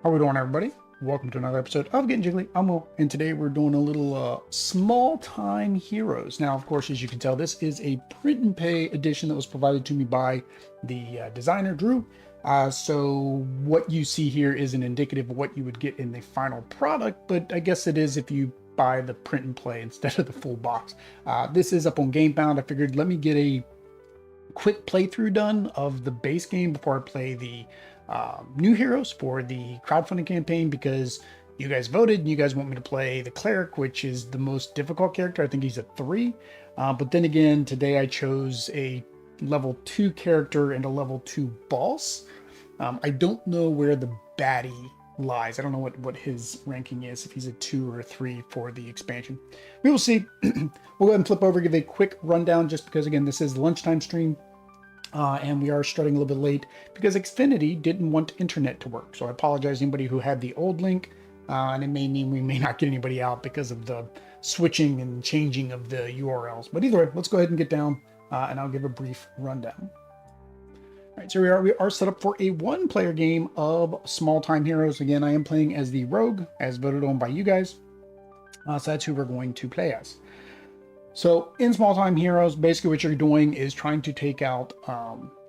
How we doing, everybody? Welcome to another episode of Getting Jiggly. I'm Will, and today we're doing a little small time heroes. Now, of course, as you can tell, this is a print and pay edition that was provided to me by the designer Drew. So what you see here isn't indicative of what you would get in the final product, but I guess it is if you buy the print and play instead of the full box. This is up on GameFound. I figured let me get a quick playthrough done of the base game before I play the new heroes for the crowdfunding campaign, because you guys voted and you guys want me to play the Cleric, which is the most difficult character. I think he's a 3. But then again, today I chose a level 2 character and a level 2 boss. I don't know where the baddie lies. I don't know what his ranking is, if he's a 2 or a 3 for the expansion. We will see. We'll go ahead and flip over, give a quick rundown, just because, again, this is the lunchtime stream. And we are starting a little bit late because Xfinity didn't want internet to work. So I apologize to anybody who had the old link, and it may mean we may not get anybody out because of the switching and changing of the URLs. But either way, let's go ahead and get down, and I'll give a brief rundown. All right, so we are set up for a one-player game of Small Time Heroes. Again, I am playing as the Rogue, as voted on by you guys. So that's who we're going to play as. So in Small Time Heroes, basically what you're doing is trying to take out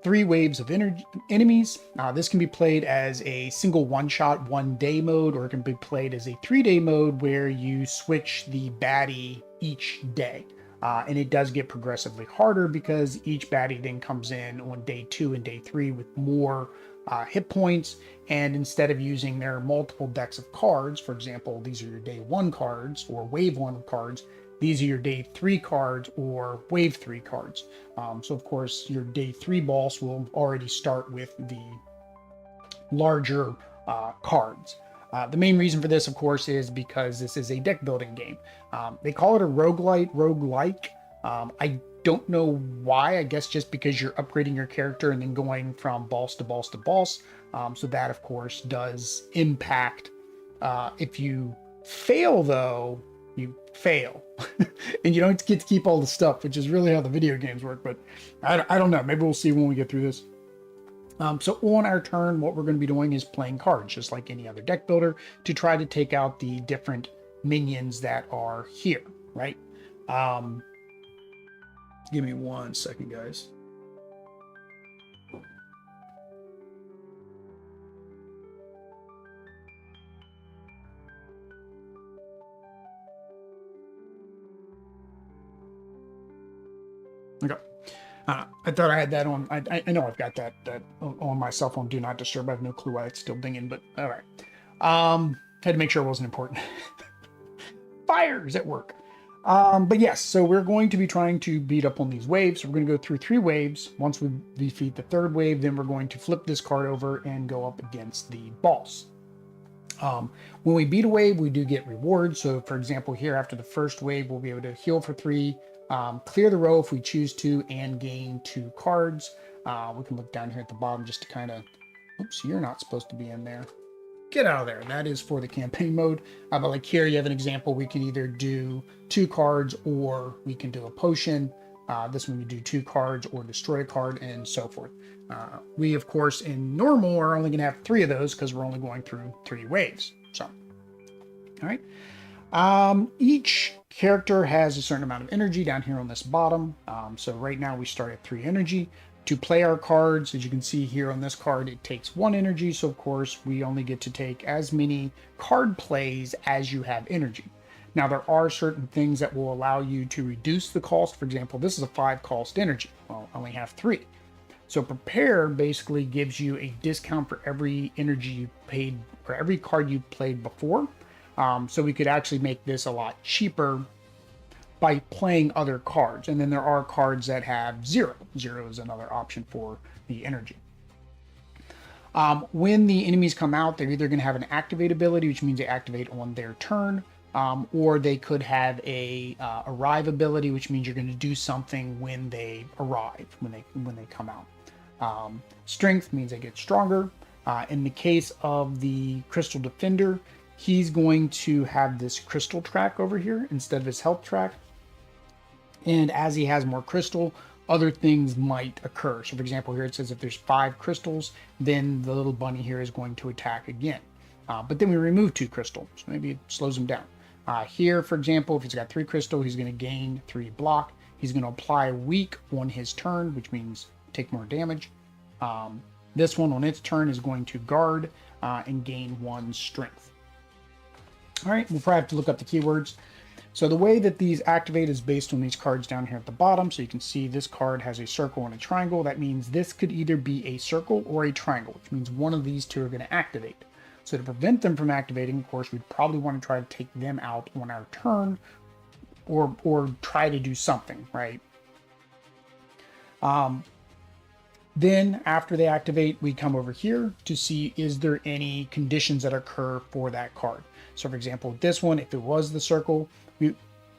3 waves of enemies. This can be played as a single one-shot, 1-day mode, or it can be played as a 3-day mode where you switch the baddie each day. And it does get progressively harder because each baddie then comes in on day 2 and day 3 with more hit points. And instead of using their multiple decks of cards, for example, these are your day 1 cards or wave 1 cards, these are your day 3 cards or wave 3 cards. So of course your day 3 boss will already start with the larger cards. The main reason for this, of course, is because this is a deck building game. They call it a roguelike. I don't know why. I guess just because you're upgrading your character and then going from boss to boss to boss. So that, of course, does impact. If you fail, though, you fail. And you don't get to keep all the stuff, which is really how the video games work. But I don't know. Maybe we'll see when we get through this. So on our turn, what we're going to be doing is playing cards, just like any other deck builder, to try to take out the different minions that are here, right? Give me 1 second, guys. Okay. I thought I had that on. I know I've got that on my cell phone. Do not disturb. I have no clue why it's still dinging, but all right. Had to make sure it wasn't important. Fires at work. But yes, so we're going to be trying to beat up on these waves. So we're going to go through 3 waves. Once we defeat the 3rd wave, then we're going to flip this card over and go up against the boss. When we beat a wave, we do get rewards. So for example, here after the 1st wave, we'll be able to heal for 3, clear the row if we choose to, and gain 2 cards. We can look down here at the bottom just to kind of, oops, you're not supposed to be in there. Get out of there. That is for the campaign mode. But like here, you have an example. We can either do 2 cards or we can do a potion. This one you do 2 cards or destroy a card and so forth. We, of course, in normal are only going to have 3 of those because we're only going through 3 waves. So, all right. Each character has a certain amount of energy down here on this bottom. So right now we start at 3 energy. To play our cards, as you can see here on this card, it takes 1 energy. So of course we only get to take as many card plays as you have energy. Now there are certain things that will allow you to reduce the cost. For example, this is a 5 cost energy. Well, I only have 3. So prepare basically gives you a discount for every energy you paid, or every card you played before. So we could actually make this a lot cheaper by playing other cards. And then there are cards that have 0. 0 is another option for the energy. When the enemies come out, they're either going to have an activate ability, which means they activate on their turn, or they could have a arrive ability, which means you're going to do something when they arrive, when they come out. Strength means they get stronger. In the case of the Crystal Defender, he's going to have this crystal track over here instead of his health track. And as he has more crystal, other things might occur. So for example, here it says if there's 5 crystals, then the little bunny here is going to attack again. but then we remove 2 crystal, so maybe it slows him down. Here, for example, if he's got 3 crystal, he's going to gain 3 block. He's going to apply weak on his turn, which means take more damage. This one on its turn is going to guard and gain 1 strength. All right, we'll probably have to look up the keywords. So the way that these activate is based on these cards down here at the bottom. So you can see this card has a circle and a triangle. That means this could either be a circle or a triangle, which means one of these 2 are going to activate. So to prevent them from activating, of course, we'd probably want to try to take them out on our turn or try to do something, right? Then after they activate, we come over here to see, is there any conditions that occur for that card? So for example, this one, if it was the circle,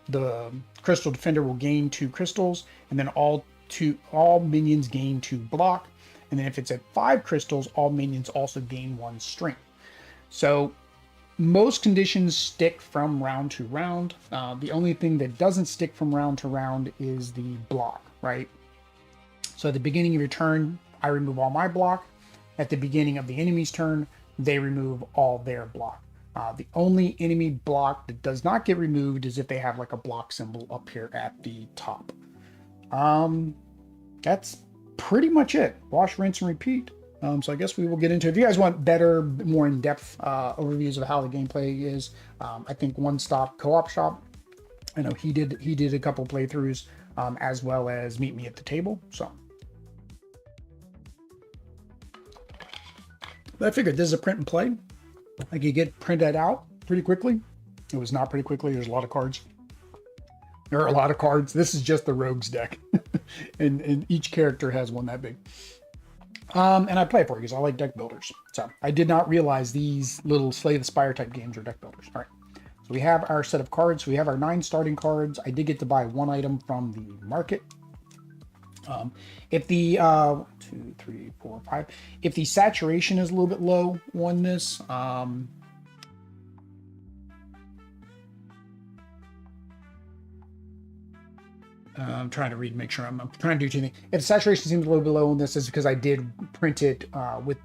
the crystal defender will gain 2 crystals, and then all minions gain 2 block. And then if it's at 5 crystals, all minions also gain 1 strength. So most conditions stick from round to round. The only thing that doesn't stick from round to round is the block, right? So at the beginning of your turn, I remove all my block. At the beginning of the enemy's turn, they remove all their block. The only enemy block that does not get removed is if they have like a block symbol up here at the top. That's pretty much it. Wash, rinse, and repeat. So I guess we will get into it. If you guys want better, more in-depth overviews of how the gameplay is, I think One Stop Co-op Shop, I know he did a couple playthroughs, as well as Meet Me at the Table. So but I figured this is a print and play. I could get printed out pretty quickly. It was not pretty quickly. There's a lot of cards. There are a lot of cards. This is just the rogues deck. and each character has one that big. And I play it for you because I like deck builders. So I did not realize these little Slay the Spire type games are deck builders. All right. So we have our set of cards. We have our 9 starting cards. I did get to buy 1 item from the market. If the 1, 2, 3, 4, 5, if the saturation is a little bit low on this, I'm trying to read, make sure I'm trying to do 2 things. If the saturation seems a little bit low on this, is because I did print it with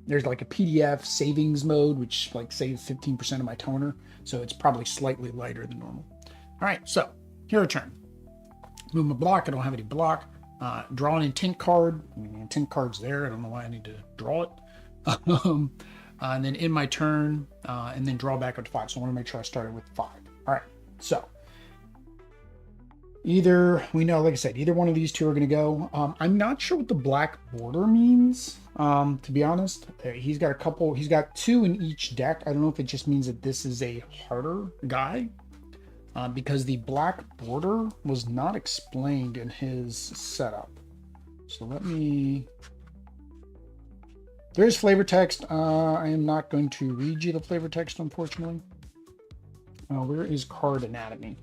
there's like a PDF savings mode, which like saves 15% of my toner. So it's probably slightly lighter than normal. All right, so here a turn. Move my block. I don't have any block. Draw an intent card. I mean, the intent card's there. I don't know why I need to draw it. And then in my turn, and then draw back up to 5. So I want to make sure I started with 5. All right, so either, we know, like I said, either one of these 2 are going to go. I'm not sure what the black border means, to be honest. He's got 2 in each deck. I don't know if it just means that this is a harder guy. Because the black border was not explained in his setup. So there's flavor text. I am not going to read you the flavor text, unfortunately. Where is card anatomy?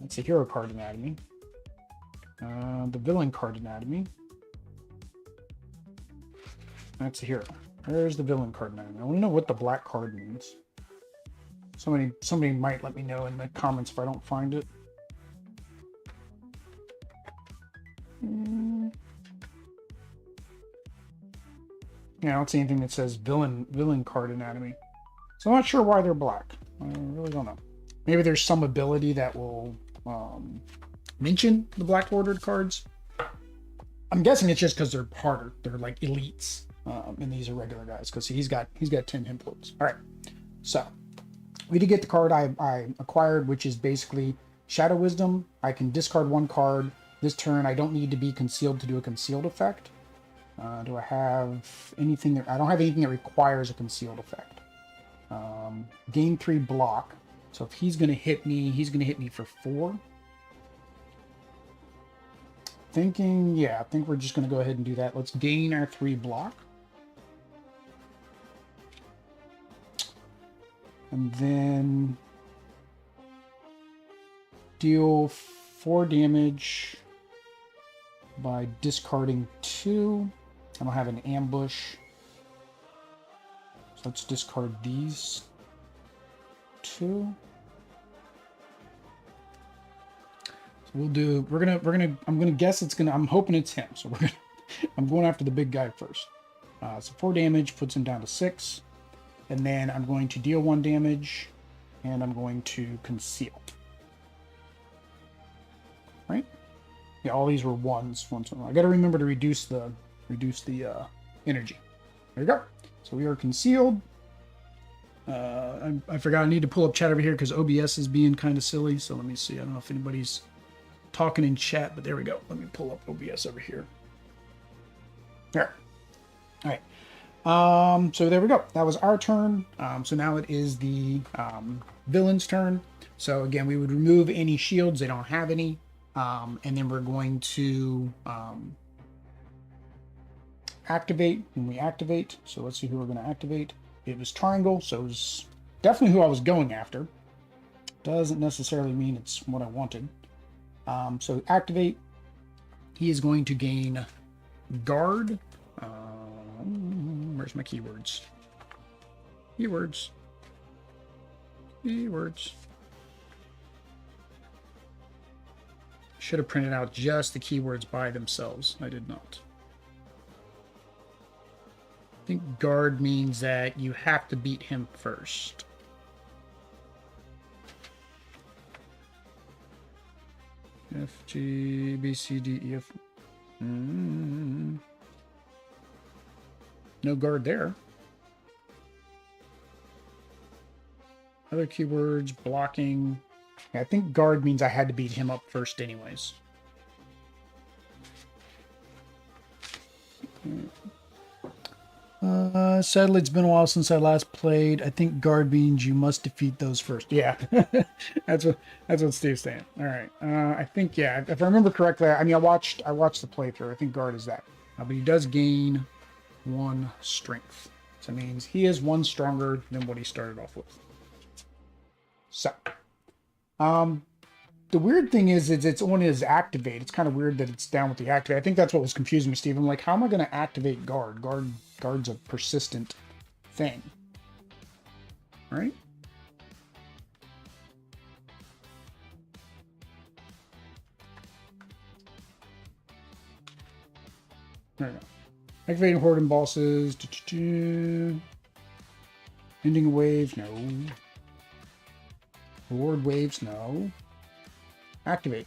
That's a hero card anatomy. The villain card anatomy. That's a hero. There's the villain card anatomy. I want to know what the black card means. Somebody might let me know in the comments if I don't find it. Yeah, I don't see anything that says villain card anatomy. So I'm not sure why they're black. I really don't know. Maybe there's some ability that will mention the black bordered cards. I'm guessing it's just because they're harder. They're like elites, and these are regular guys. Because he's got 10 hit points. All right, so we did get the card I acquired, which is basically Shadow Wisdom. I can discard 1 card this turn. I don't need to be concealed to do a concealed effect. Do I have anything that I don't have anything that requires a concealed effect? Gain 3 block. So if he's going to hit me, he's going to hit me for 4. Yeah, I think we're just going to go ahead and do that. Let's gain our 3 block. And then deal 4 damage by discarding 2. I don't have an ambush. So let's discard these 2. So we'll do, I'm gonna guess I'm hoping it's him. So I'm going after the big guy first. So 4 damage puts him down to 6. and then I'm going to deal 1 damage, and I'm going to conceal. Right? Yeah, all these were ones. I got to remember to reduce the energy. There you go. So we are concealed. I forgot I need to pull up chat over here because OBS is being kind of silly. So let me see. I don't know if anybody's talking in chat, but there we go. Let me pull up OBS over here. There. All right. So there we go. That was our turn. So now it is the villain's turn. So again, we would remove any shields. They don't have any. And then we're going to activate when we activate. So let's see who we're going to activate. It was triangle, so it was definitely who I was going after. Doesn't necessarily mean it's what I wanted. So activate. He is going to gain guard. Where's my keywords? Keywords. Should have printed out just the keywords by themselves. I did not. I think guard means that you have to beat him first. F, G, B, C, D, E, F. No guard there. Other keywords, blocking. Yeah, I think guard means I had to beat him up first anyways. Sadly, it's been a while since I last played. I think guard means you must defeat those first. Yeah, that's what Steve's saying. All right, I think yeah, if I remember correctly, I mean I watched the playthrough. I think guard is that, but he does gain 1 strength. So that means he is 1 stronger than what he started off with. So, the weird thing is it's on his activate. It's kind of weird that it's down with the activate. I think that's what was confusing me, Steve. I'm like, how am I going to activate guard? Guard's a persistent thing, right? There we go. Activating horde and bosses. Ending a wave. No. Reward waves. No. Activate.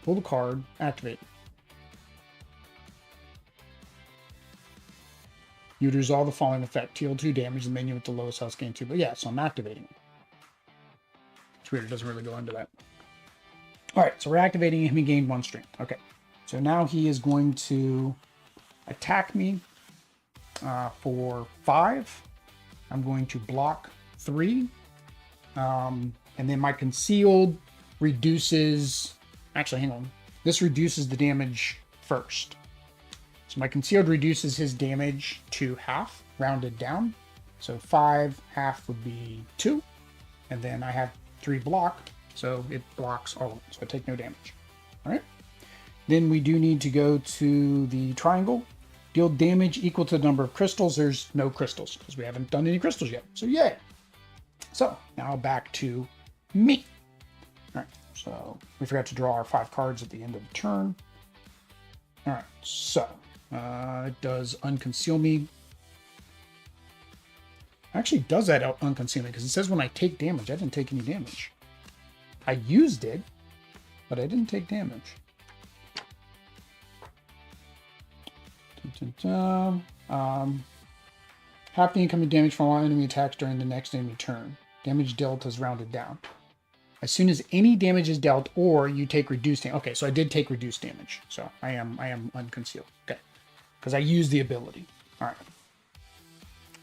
Pull the card. Activate. You would resolve the following effect. Deal 2 damage, and menu with the lowest health gain 2. But yeah, so I'm activating it. It's weird. It doesn't really go into that. All right, so we're activating him. He gained 1 strength. Okay. So now he is going to attack me for 5. I'm going to block 3. And then my concealed reduces... Actually, hang on. This reduces the damage first. So my concealed reduces his damage to half, rounded down. So 5, half would be 2. And then I have 3 block, so it blocks all of it. So I take no damage. All right. Then we do need to go to the triangle. Deal damage equal to the number of crystals. There's no crystals because we haven't done any crystals yet. So yay. So now back to me. All right. So we forgot to draw our 5 cards at the end of the turn. All right. So it does unconceal me. Actually does that unconceal me because it says when I take damage, I didn't take any damage. I used it, but I didn't take damage. Half the incoming damage from all enemy attacks during the next enemy turn. Damage dealt is rounded down. As soon as any damage is dealt, or you take reduced damage. Okay, so I did take reduced damage. So I am unconcealed. Okay, because I used the ability. All right.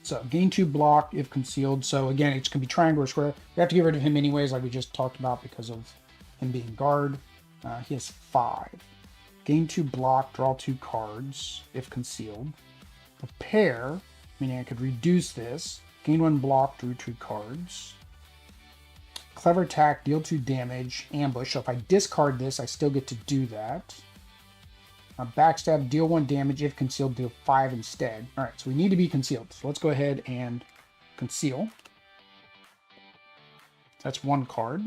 So gain 2 block if concealed. So again, it's gonna be triangle or square. We have to get rid of him anyways, like we just talked about because of him being guard. He has 5. Gain 2 block, draw 2 cards if concealed. Prepare, meaning I could reduce this. Gain 1 block, drew 2 cards. Clever attack, deal 2 damage, ambush. So if I discard this, I still get to do that. Backstab, deal 1 damage. If concealed, deal 5 instead. All right, so we need to be concealed. So let's go ahead and conceal. That's 1 card.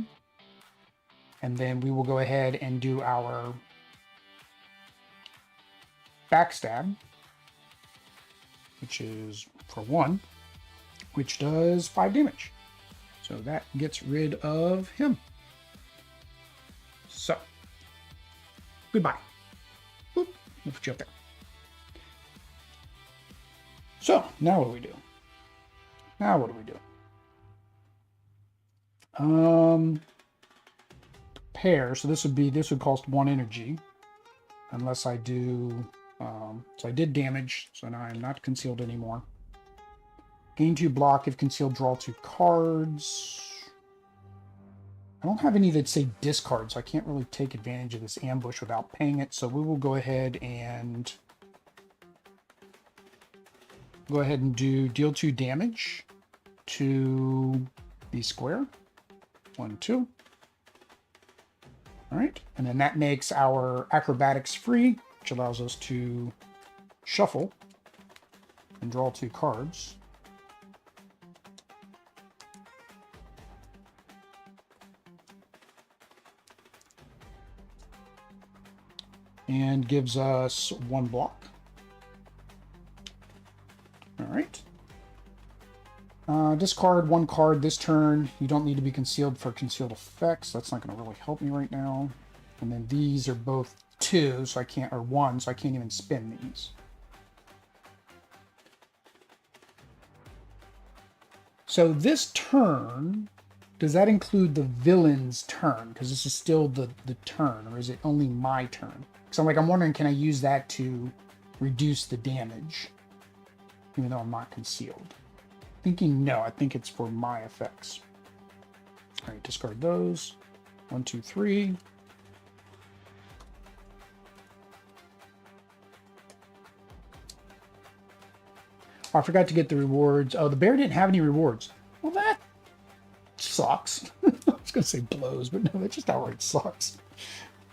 And then we will go ahead and do our backstab, which is for 1. which does 5 damage. So that gets rid of him. So, goodbye. Boop. We'll put you up there. So, now what do we do? Now what do we do? Pair. So this would cost 1 energy. Unless I do, so I did damage. So now I'm not concealed anymore. Gain 2 block. If concealed, draw 2 cards. I don't have any that say discard, so I can't really take advantage of this ambush without paying it. So we will go ahead and do deal 2 damage to the square. 1, 2. All right, and then that makes our acrobatics free, which allows us to shuffle and draw 2 cards. And gives us 1 block. All right. Discard 1 card this turn. You don't need to be concealed for concealed effects. That's not going to really help me right now. And then these are both 2, so I can't, or 1, so I can't even spin these. So this turn, does that include the villain's turn? Because this is still the turn, or is it only my turn? So I'm wondering, can I use that to reduce the damage, even though I'm not concealed? Thinking no, I think it's for my effects. All right, discard those. 1, 2, 3. Oh, I forgot to get the rewards. Oh, the bear didn't have any rewards. Well, that sucks. I was going to say blows, but no, that just outright sucks.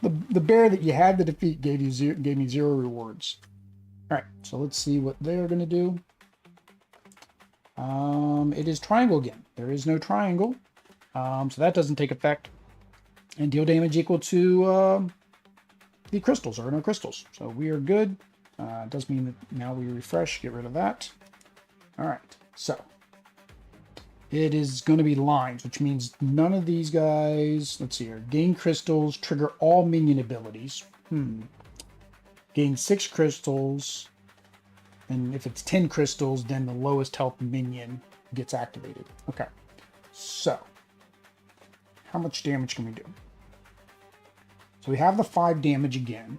The bear that you had to defeat gave me 0 rewards. All right, so let's see what they're going to do. It is triangle again. There is no triangle, so that doesn't take effect. And deal damage equal to the crystals. There are no crystals, so we are good. It does mean that now we refresh, get rid of that. All right, so it is going to be lines, which means none of these guys, let's see here, gain crystals, trigger all minion abilities. Gain 6 crystals, and if it's 10 crystals, then the lowest health minion gets activated. Okay, so how much damage can we do? So we have the 5 damage again.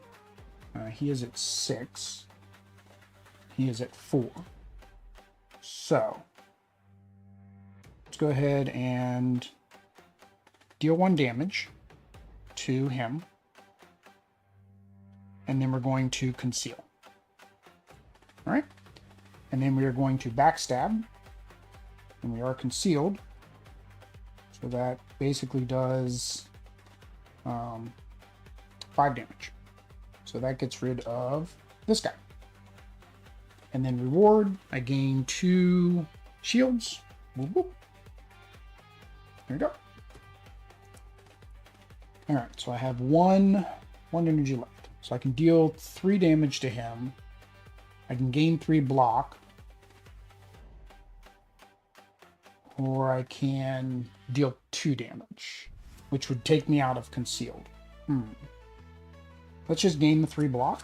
He is at 6. He is at 4. So let's go ahead and deal 1 damage to him. And then we're going to conceal. All right. And then we are going to backstab. And we are concealed. So that basically does 5 damage. So that gets rid of this guy. And then reward, I gain 2 shields. Whoop, whoop. There we go. All right, so I have one energy left. So I can deal 3 damage to him. I can gain 3 block. Or I can deal 2 damage, which would take me out of concealed. Let's just gain the 3 block.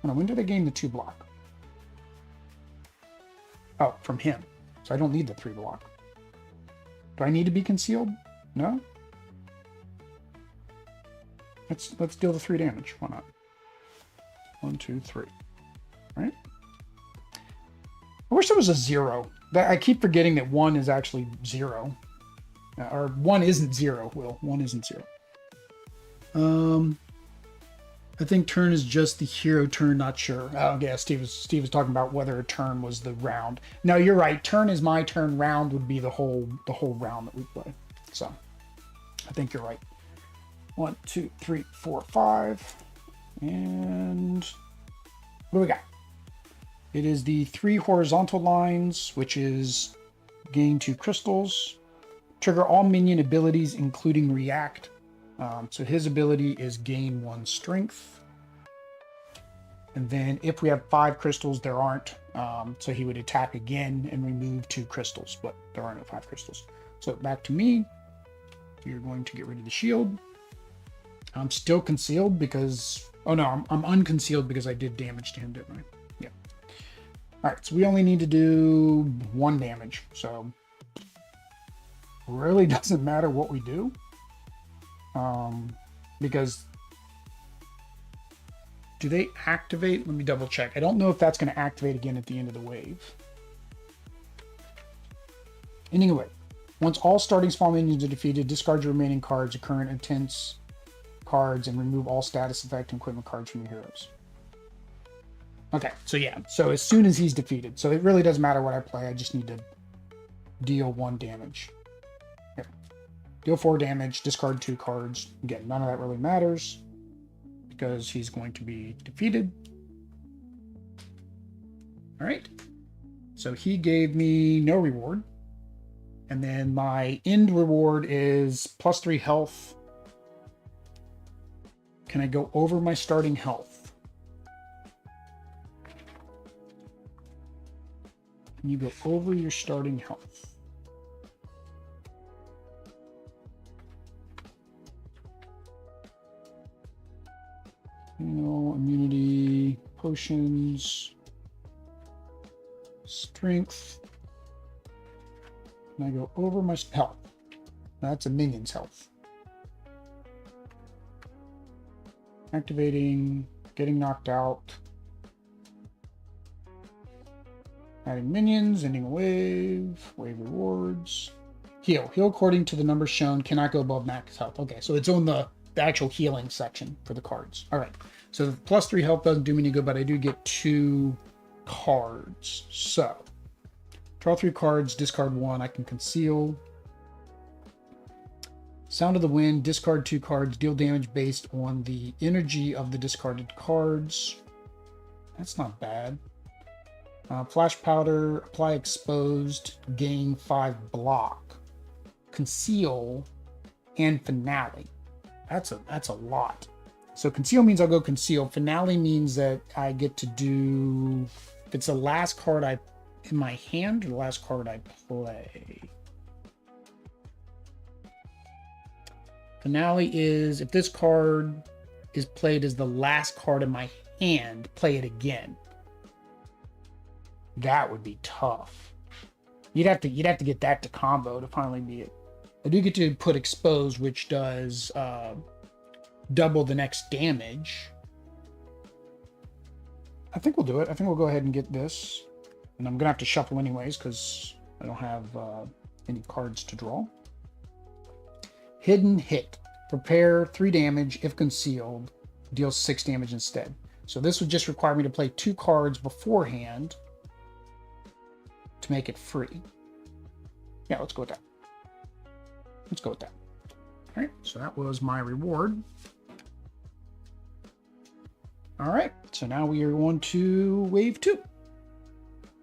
Oh, no, when did I gain the 2 block? Oh, from him. So I don't need the 3 block. Do I need to be concealed? No? Let's deal the 3 damage. Why not? 1, 2, 3. All right. I wish there was a 0. I keep forgetting that 1 is actually 0. Or 1 isn't 0, Will. 1 isn't 0. I think turn is just the hero turn, not sure. Oh yeah, Steve was talking about whether a turn was the round. No, you're right. Turn is my turn. Round would be the whole round that we play. So I think you're right. 1, 2, 3, 4, 5. And what do we got? It is the 3 horizontal lines, which is gain 2 crystals, trigger all minion abilities, including react. So his ability is gain 1 strength. And then if we have 5 crystals, there aren't. So he would attack again and remove 2 crystals, but there are no 5 crystals. So back to me. You're going to get rid of the shield. I'm still concealed because... Oh no, I'm unconcealed because I did damage to him, didn't I? Yeah. All right, so we only need to do 1 damage. So really doesn't matter what we do. Because... Do they activate? Let me double check. I don't know if that's going to activate again at the end of the wave. Anyway, once all starting small minions are defeated, discard your remaining cards, your current intense cards, and remove all status effect and equipment cards from your heroes. Okay, so yeah. So as soon as he's defeated. So it really doesn't matter what I play. I just need to deal 1 damage. Here. Deal 4 damage, discard 2 cards. Again, none of that really matters, because he's going to be defeated. All right. So he gave me no reward. And then my end reward is +3 health. Can I go over my starting health? Can you go over your starting health? Immunity, potions, strength. And I go over my health. That's a minion's health. Activating, getting knocked out. Adding minions, ending a wave, wave rewards. Heal. Heal according to the numbers shown, cannot go above max health. Okay, so it's on the actual healing section for the cards. All right, so the +3 health doesn't do me any good, but I do get 2 cards. So draw 3 cards, discard 1. I can conceal. Sound of the Wind, discard 2 cards, deal damage based on the energy of the discarded cards. That's not bad. Flash Powder, apply exposed, gain 5 block. Conceal and Finale. That's a lot. So conceal means I'll go conceal. Finale means that I get to do, if it's the last card I in my hand or the last card I play. Finale is if this card is played as the last card in my hand, play it again. That would be tough. You'd have to get that to combo to finally be it. I do get to put exposed, which does double the next damage. I think we'll do it. I think we'll go ahead and get this. And I'm going to have to shuffle anyways because I don't have any cards to draw. Hidden Hit. Prepare 3 damage. If concealed, deals 6 damage instead. So this would just require me to play 2 cards beforehand to make it free. Yeah, let's go with that. Let's go with that. All right, so that was my reward. All right, so now we are on to wave 2.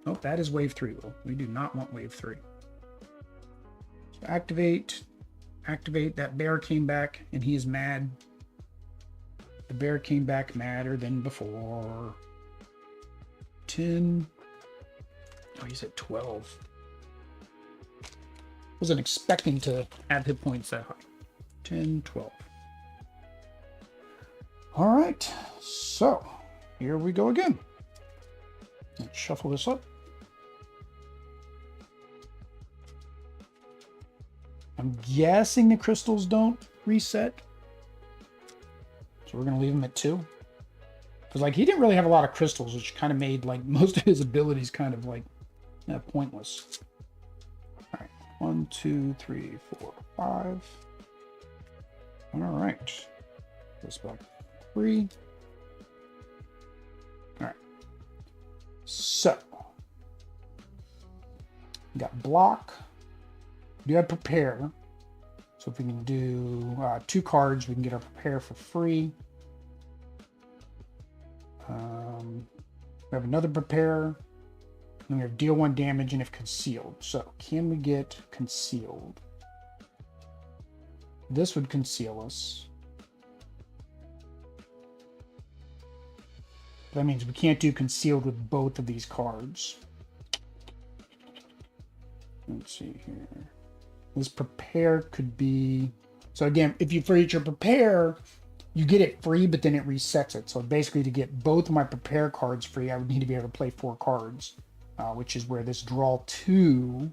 Oh, that is wave 3. Well, we do not want wave 3. So activate. That bear came back and he is mad. The bear came back madder than before. 10. Oh, he's at 12. Wasn't expecting to have hit points that high. 10, 12. All right, so here we go again. Let's shuffle this up. I'm guessing the crystals don't reset. So we're going to leave him at 2. Because, like, he didn't really have a lot of crystals, which kind of made, like, most of his abilities kind of, like, pointless. All right. 1, 2, 3, 4, 5. All right. Goes back 3. All right. So. We got block. We do have prepare. So if we can do 2 cards, we can get our prepare for free. We have another prepare. And we have deal 1 damage and if concealed. So can we get concealed? This would conceal us. That means we can't do concealed with both of these cards. Let's see here. This prepare could be... So again, if you for each your prepare, you get it free, but then it resets it. So basically to get both of my prepare cards free, I would need to be able to play 4 cards, which is where this draw 2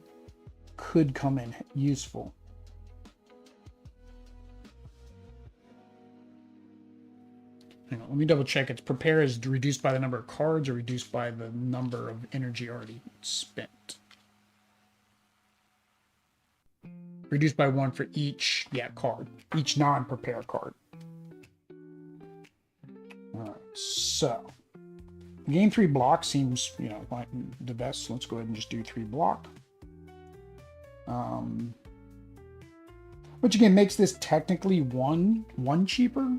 could come in useful. Hang on, let me double check. It's prepare is reduced by the number of cards or reduced by the number of energy already spent. Reduced by 1 for each, card. Each non-prepare card. Alright, so. Game 3 block seems, like the best. Let's go ahead and just do 3 block. Which again makes this technically one cheaper.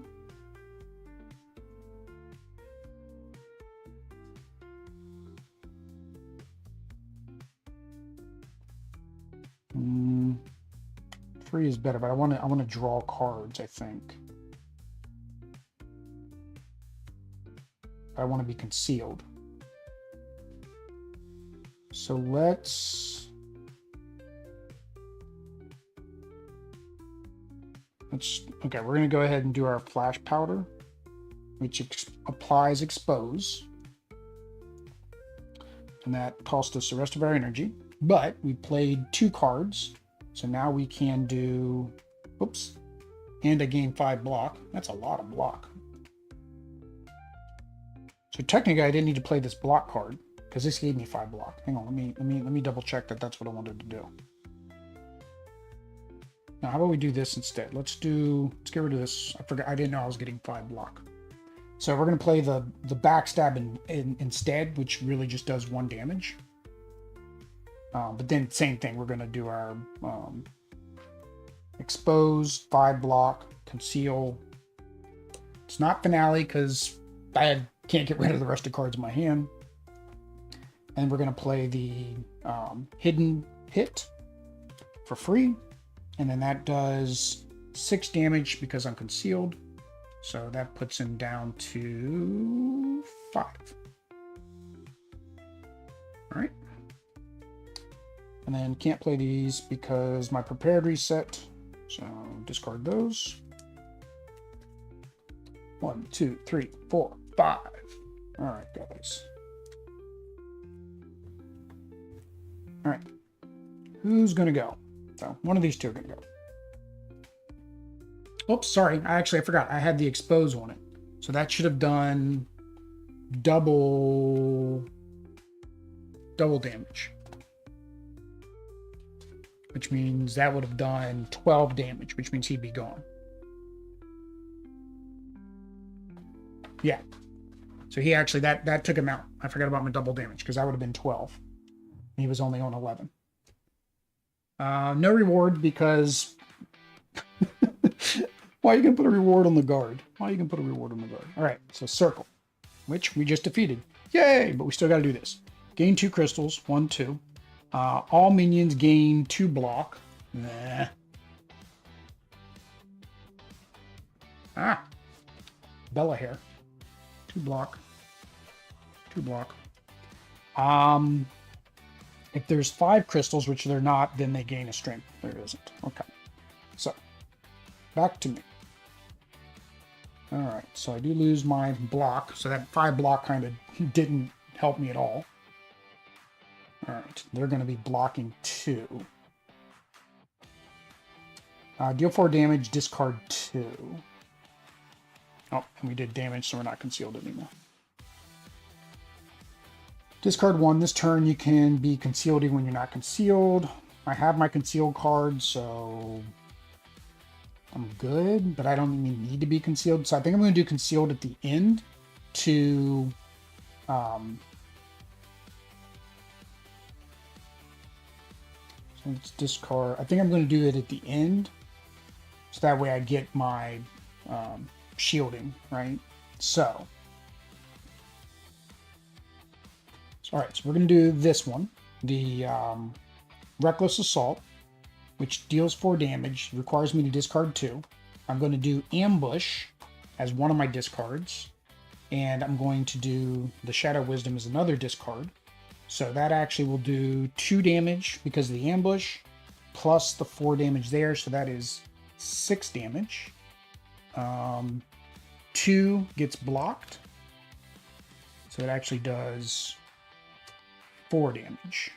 Free is better, but I want to draw cards, I think. I want to be concealed. So let's okay, we're going to go ahead and do our flash powder, which applies expose. And that cost us the rest of our energy. But we played 2 cards. So now we can do, oops, and I gain 5 block. That's a lot of block. So technically I didn't need to play this block card because this gave me 5 block. Hang on, let me double check that that's what I wanted to do. Now how about we do this instead? Let's get rid of this. I forgot, I didn't know I was getting 5 block. So we're gonna play the backstab instead, which really just does 1 damage. But then same thing, we're gonna do our expose, 5 block, conceal. It's not finale because I can't get rid of the rest of the cards in my hand. And we're gonna play the hidden hit for free. And then that does 6 damage because I'm concealed. So that puts him down to 5. All right. And then can't play these because my prepared reset. So discard those. 1, 2, 3, 4, 5. All right, guys. All right. Who's going to go? So one of these 2 are going to go. Oops, sorry. I forgot. I had the expose on it. So that should have done double damage. Which means that would have done 12 damage, which means he'd be gone. Yeah. So he actually, that took him out. I forgot about my double damage because that would have been 12. And he was only on 11. No reward because... Why are you going to put a reward on the guard? All right, so circle, which we just defeated. Yay! But we still got to do this. Gain 2 crystals, 1, 2. All minions gain 2 block. Nah. Bella hair. 2 block. 2 block. If there's 5 crystals, which they're not, then they gain a strength. There isn't. Okay. So, back to me. Alright, so I do lose my block. So that 5 block kind of didn't help me at all. Alright, they're going to be blocking 2. Deal 4 damage, discard 2. Oh, and we did damage, so we're not concealed anymore. Discard 1. This turn you can be concealed even when you're not concealed. I have my concealed card, so I'm good, but I don't even need to be concealed. So I think I'm going to do concealed at the end to so let's discard. I think I'm going to do it at the end, so that way I get my shielding, right? So all right, so we're going to do this one, the Reckless Assault, which deals 4 damage, requires me to discard 2. I'm going to do Ambush as one of my discards. And I'm going to do the Shadow Wisdom as another discard. So that actually will do 2 damage because of the ambush, plus the 4 damage there. So that is 6 damage. 2 gets blocked. So it actually does 4 damage.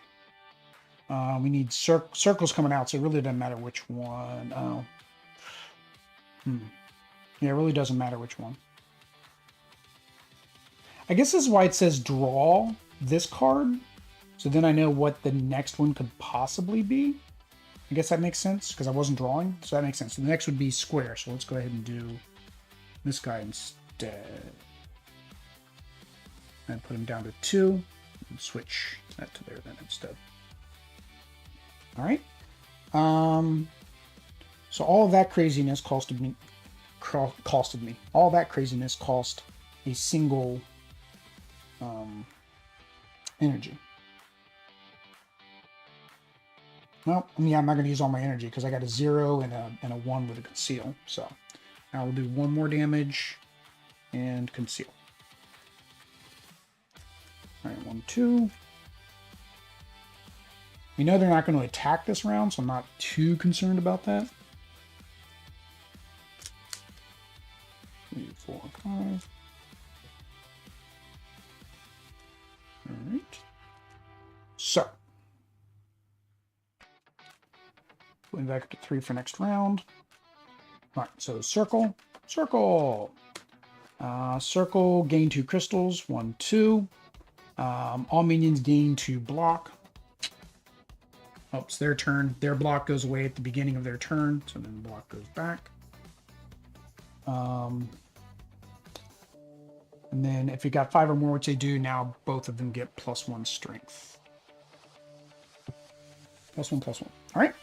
We need circles coming out, so it really doesn't matter which one. Oh. Yeah, it really doesn't matter which one. I guess this is why it says draw this card. So then I know what the next one could possibly be. I guess that makes sense, because I wasn't drawing. So that makes sense. So the next would be square. So let's go ahead and do this guy instead. And put him down to 2. And switch that to there then instead. All right. So all of that craziness costed me. All that craziness cost a single energy. Well, yeah, I'm not going to use all my energy because I got a 0 and a 1 with a conceal. So now we'll do 1 more damage and conceal. All right, 1, 2. We know they're not going to attack this round, so I'm not too concerned about that. 3, 4, 5. All right. So, going back up to 3 for next round. All right, so circle. Circle, gain 2 crystals, 1, 2. All minions gain 2 block. Oh, it's their turn. Their block goes away at the beginning of their turn, so then the block goes back. And then if you got 5 or more, which they do, now both of them get +1 strength. +1, +1. All right.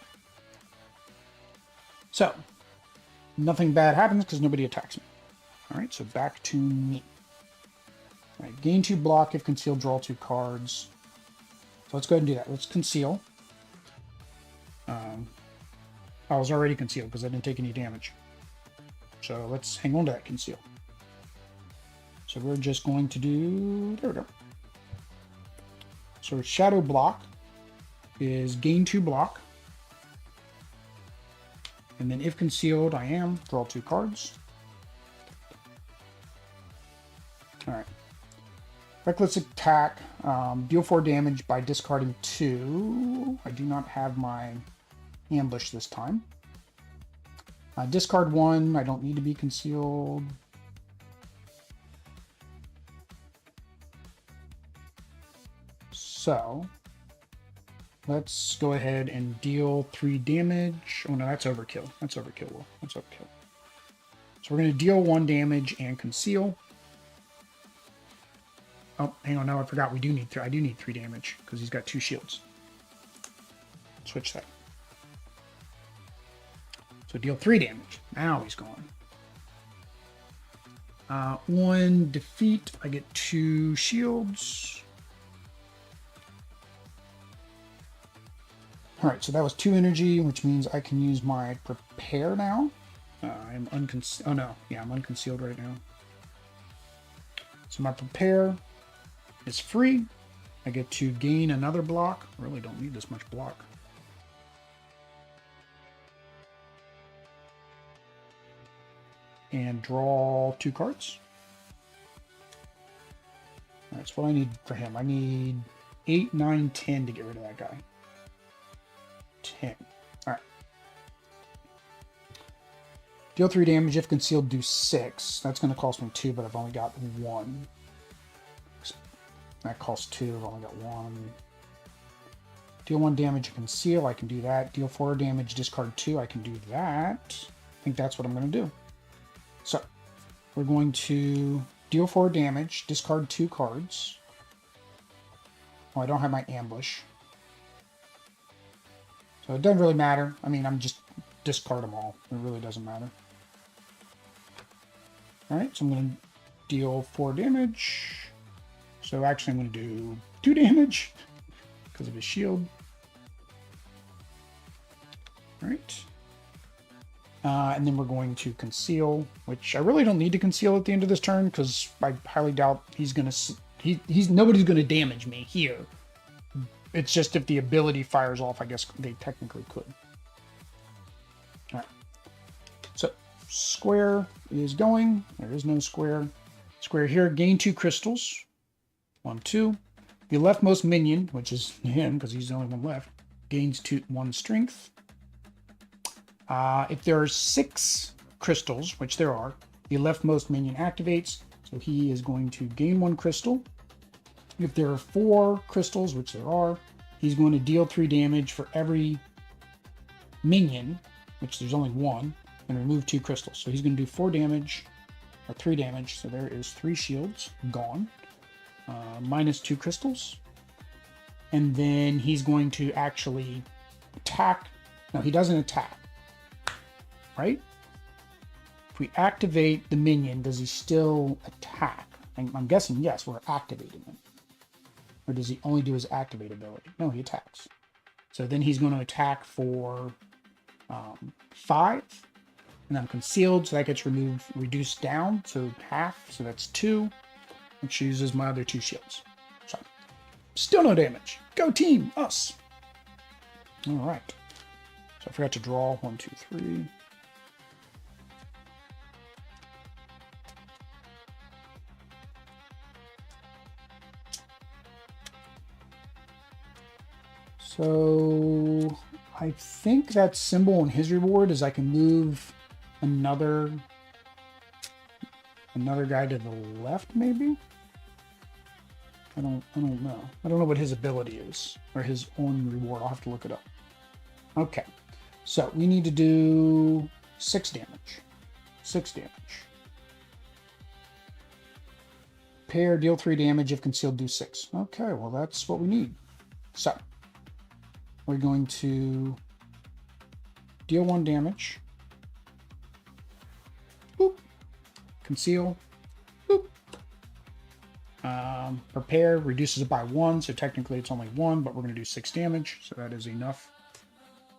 So, nothing bad happens because nobody attacks me. All right, so back to me. All right, gain 2 block if concealed, draw 2 cards. So let's go ahead and do that. Let's conceal. I was already concealed because I didn't take any damage. So let's hang on to that conceal. So we're just going to do, there we go. So shadow block is gain 2 block. And then if concealed, I am, draw 2 cards. All right. Reckless attack, deal 4 damage by discarding 2. I do not have my ambush this time. Discard 1, I don't need to be concealed. So, let's go ahead and deal 3 damage. Oh no, that's overkill. That's overkill, Will. That's overkill. So we're going to deal 1 damage and conceal. Oh, hang on, no, I forgot. We do need 3. I do need 3 damage because he's got 2 shields. Switch that. So deal 3 damage. Now he's gone. 1 defeat. I get 2 shields. All right, so that was 2 energy, which means I can use my prepare now. I'm unconcealed. Oh no, yeah, I'm unconcealed right now. So my prepare is free. I get to gain another block. Really don't need this much block. And draw 2 cards. That's what I need for him. I need 8, 9, 10 to get rid of that guy. 10. All right. Deal 3 damage. If concealed, do 6. That's going to cost me 2, but I've only got 1. That costs 2. I've only got 1. Deal 1 damage and conceal. I can do that. Deal 4 damage. Discard 2. I can do that. I think that's what I'm going to do. So, we're going to deal 4 damage. Discard 2 cards. Oh, I don't have my ambush. So it doesn't really matter. I mean, I'm just discard them all. It really doesn't matter. Alright, so I'm going to deal 4 damage. So actually I'm going to do 2 damage because of his shield. Alright. And then we're going to conceal, which I really don't need to conceal at the end of this turn because I highly doubt he's going to... nobody's going to damage me here. It's just if the ability fires off, I guess they technically could. All right. So square is going. There is no square. Square here. Gain 2 crystals. 1, 2. The leftmost minion, which is him because he's the only one left, gains 1 strength. If there are 6 crystals, which there are, the leftmost minion activates, so he is going to gain 1 crystal. If there are 4 crystals, which there are, he's going to deal 3 damage for every minion, which there's only 1, and remove 2 crystals. So he's going to do 4 damage, or 3 damage, so there is 3 shields gone, minus 2 crystals. And then he's going to actually attack. No, he doesn't attack. Right? If we activate the minion, does he still attack? I'm guessing yes, we're activating him. Or does he only do his activate ability? No, he attacks. So then he's going to attack for 5. And I'm concealed, so that gets reduced down, so half, so that's 2. Which uses my other 2 shields. So, still no damage. Go team, us! Alright. So I forgot to draw 1, 2, 3. So I think that symbol on his reward is I can move another guy to the left, maybe? I don't know. I don't know what his ability is or his own reward. I'll have to look it up. Okay. So we need to do 6 damage. 6 damage. Pair, deal 3 damage. If concealed, do 6. Okay, well that's what we need. So we're going to deal 1 damage. Boop. Conceal. Boop. Prepare reduces it by 1, so technically it's only 1, but we're going to do 6 damage, so that is enough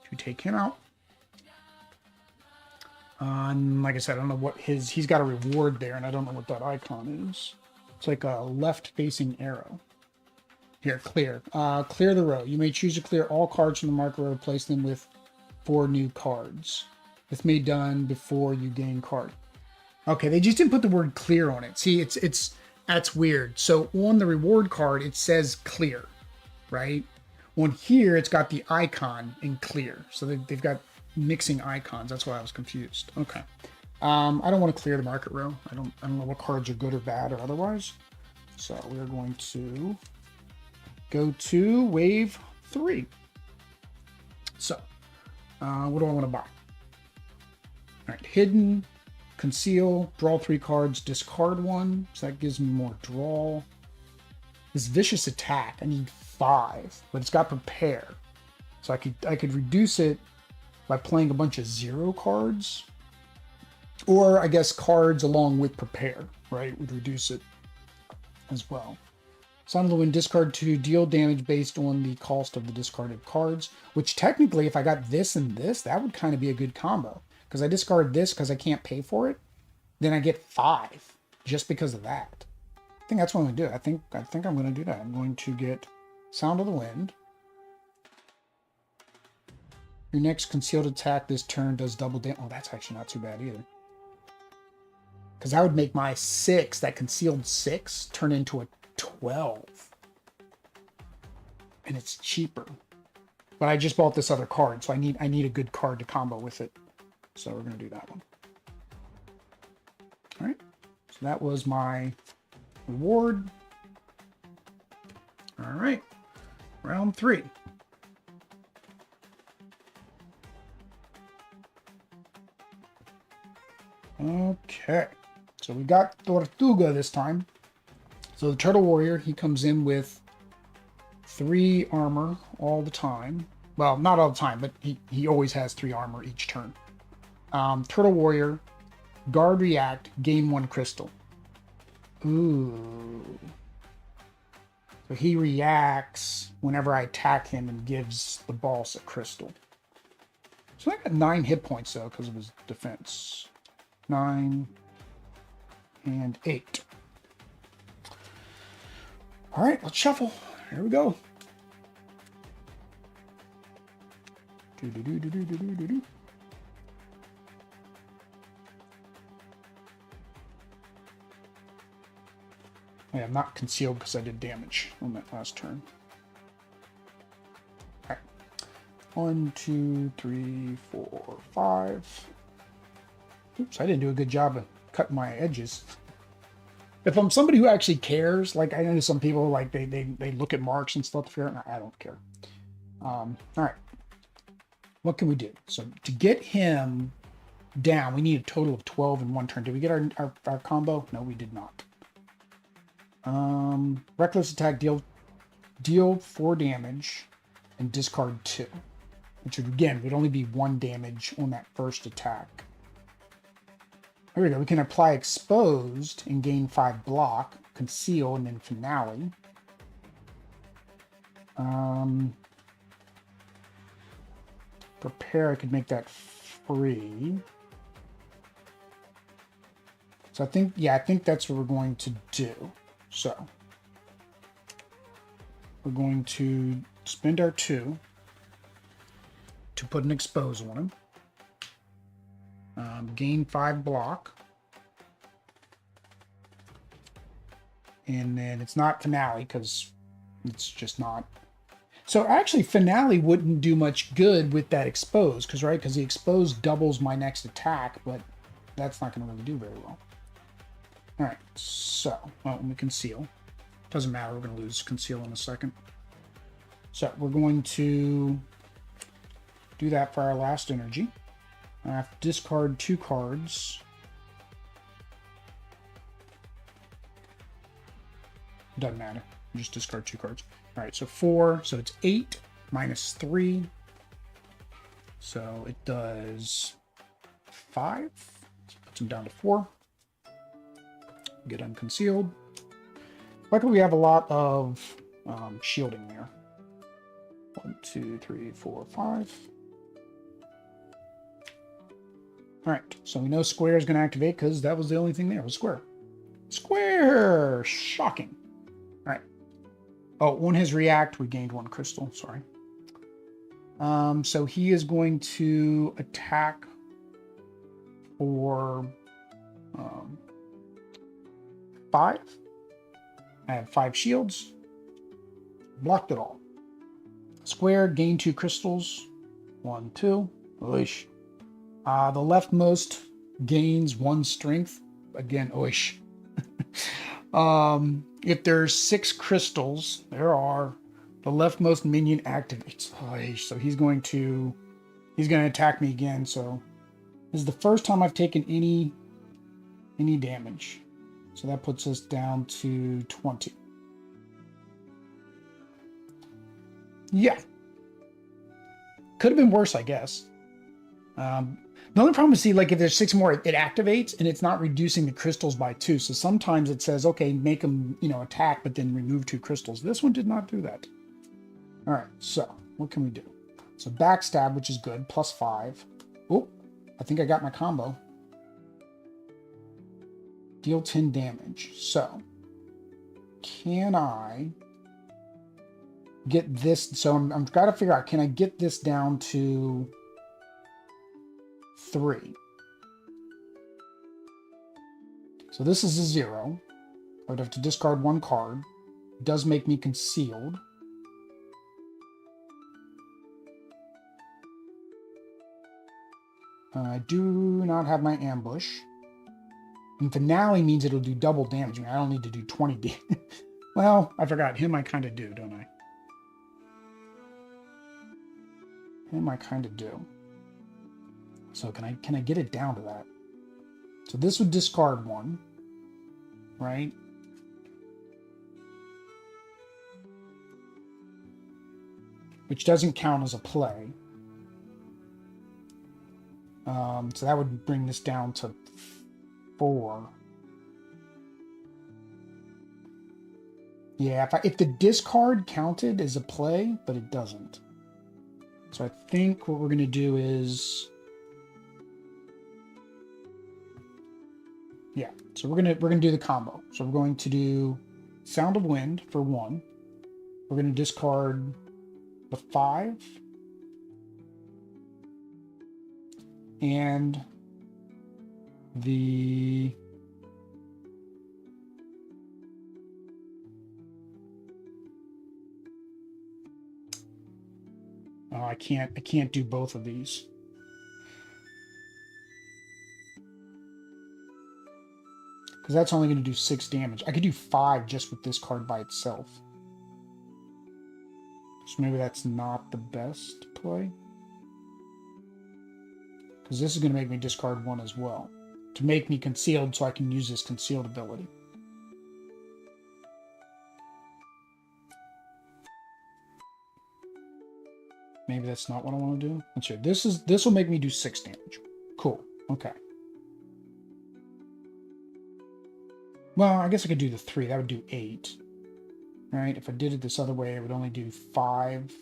to take him out. And like I said, I don't know what he's got a reward there, and I don't know what that icon is. It's like a left-facing arrow. Here, clear. Clear the row. You may choose to clear all cards from the marker row, replace them with 4 new cards. This may be done before you gain card. Okay, they just didn't put the word clear on it. See, that's weird. So on the reward card, it says clear, right? On here, it's got the icon in clear. So they've got mixing icons. That's why I was confused. Okay. I don't want to clear the market row. I don't know what cards are good or bad or otherwise. So we're going to go to wave 3. So, what do I want to buy? All right, hidden, conceal, draw 3 cards, discard 1. So that gives me more draw. This vicious attack, I need 5, but it's got prepare. So I could reduce it by playing a bunch of 0 cards. Or I guess cards along with prepare, right, would reduce it as well. Sound of the Wind, discard 2, deal damage based on the cost of the discarded cards, which technically, if I got this and this, that would kind of be a good combo. Because I discard this because I can't pay for it, then I get 5 just because of that. I think that's what I'm going to do. I think I'm going to do that. I'm going to get Sound of the Wind. Your next concealed attack this turn does double damage. Oh, that's actually not too bad either. Because that would make my 6, that concealed 6, turn into a 12. And it's cheaper. But I just bought this other card, so I need a good card to combo with it. So we're going to do that one. All right. So that was my reward. All right. Round 3. Okay. So we got Tortuga this time. So the Turtle Warrior, he comes in with 3 armor all the time. Well, not all the time, but he always has 3 armor each turn. Turtle Warrior, guard react, gain 1 crystal. Ooh. So he reacts whenever I attack him and gives the boss a crystal. So I got 9 hit points though because of his defense. 9 and 8. All right, let's shuffle. Here we go. Do do do do do do do do. I am not concealed because I did damage on that last turn. All right. 1, 2, 3, 4, 5. Oops, I didn't do a good job of cutting my edges. If I'm somebody who actually cares, like I know some people like they look at marks and stuff to figure out, I don't care. All right. What can we do? So to get him down, we need a total of 12 in one turn. Did we get our combo? No, we did not. Reckless attack, deal 4 damage and discard 2. Which would, again, would only be 1 damage on that first attack. There we go. We can apply exposed and gain 5 block, conceal, and then finale. Prepare, I could make that free. So I think, yeah, I think that's what we're going to do. So we're going to spend our 2 to put an expose on him. Gain 5 block. And then it's not finale because it's just not. So actually finale wouldn't do much good with that expose because, right, because the expose doubles my next attack, but that's not going to really do very well. All right, so, well, we conceal. Doesn't matter, we're going to lose conceal in a second. So we're going to do that for our last energy. I have to discard 2 cards. Doesn't matter. Just discard 2 cards. All right, so 4. So it's 8 minus 3. So it does 5. So puts him down to 4. Get unconcealed. Luckily, we have a lot of shielding there. 1, 2, 3, 4, 5. All right, so we know square is going to activate because that was the only thing there was square. Square! Shocking. All right. Oh, on his react, we gained 1 crystal. Sorry. So he is going to attack for 5. I have 5 shields. Blocked it all. Square, gain 2 crystals. 1, 2. Oish. The leftmost gains 1 strength. Again, oish. If there's 6 crystals, the leftmost minion activates. Oish. So he's going to attack me again. So this is the first time I've taken any damage. So that puts us down to 20. Yeah. Could have been worse, I guess. The only problem is, see, like if there's 6 more, it activates and it's not reducing the crystals by 2. So sometimes it says, okay, make them, attack, but then remove 2 crystals. This one did not do that. All right, so what can we do? So backstab, which is good, plus 5. Oh, I think I got my combo. Deal 10 damage. So can I get this? So I'm trying to figure out, can I get this down to 3? So this is a 0. I would have to discard 1 card. It does make me concealed. I do not have my ambush. And finale means it'll do double damage. I mean, I don't need to do 20 damage. Well, I forgot. Him I kind of do, don't I? Him I kind of do. So can I get it down to that? So this would discard 1, right? Which doesn't count as a play. So that would bring this down to 4. Yeah, if the discard counted as a play, but it doesn't. So I think what we're going to do is, yeah. So we're gonna do the combo. So we're going to do Sound of Wind for 1. We're going to discard the 5 and the I can't do both of these. Because that's only going to do 6 damage. I could do 5 just with this card by itself. So maybe that's not the best play. Because this is going to make me discard 1 as well. To make me concealed so I can use this concealed ability. Maybe that's not what I want to do. Let's see. This will make me do 6 damage. Cool. Okay. Well, I guess I could do the 3. That would do 8. Right? If I did it this other way, it would only do 5,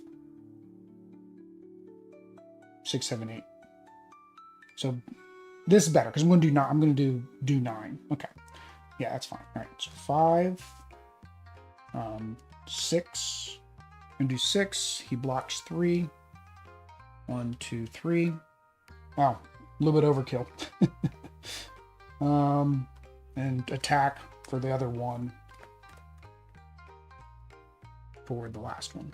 6, 7, 8. So this is better because I'm going to do 9. Okay. Yeah, that's fine. All right. So 5, 6. I'm going to do 6. He blocks 3. 1, 2, 3. Wow, a little bit overkill. And attack for the other 1 for the last one.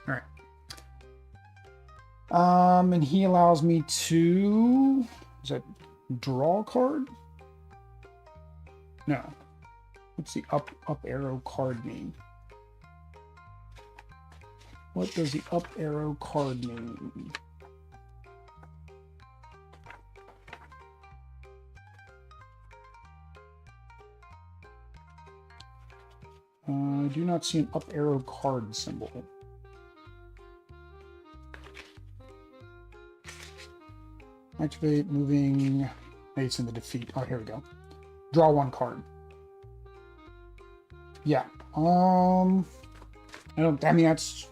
All right. And he allows me to, is that draw a card? No. What's the up arrow card mean? What does the up arrow card mean? I do not see an up arrow card symbol. Activate, moving. Hey, it's in the defeat. Oh, here we go. Draw 1 card. Yeah. I mean, that's...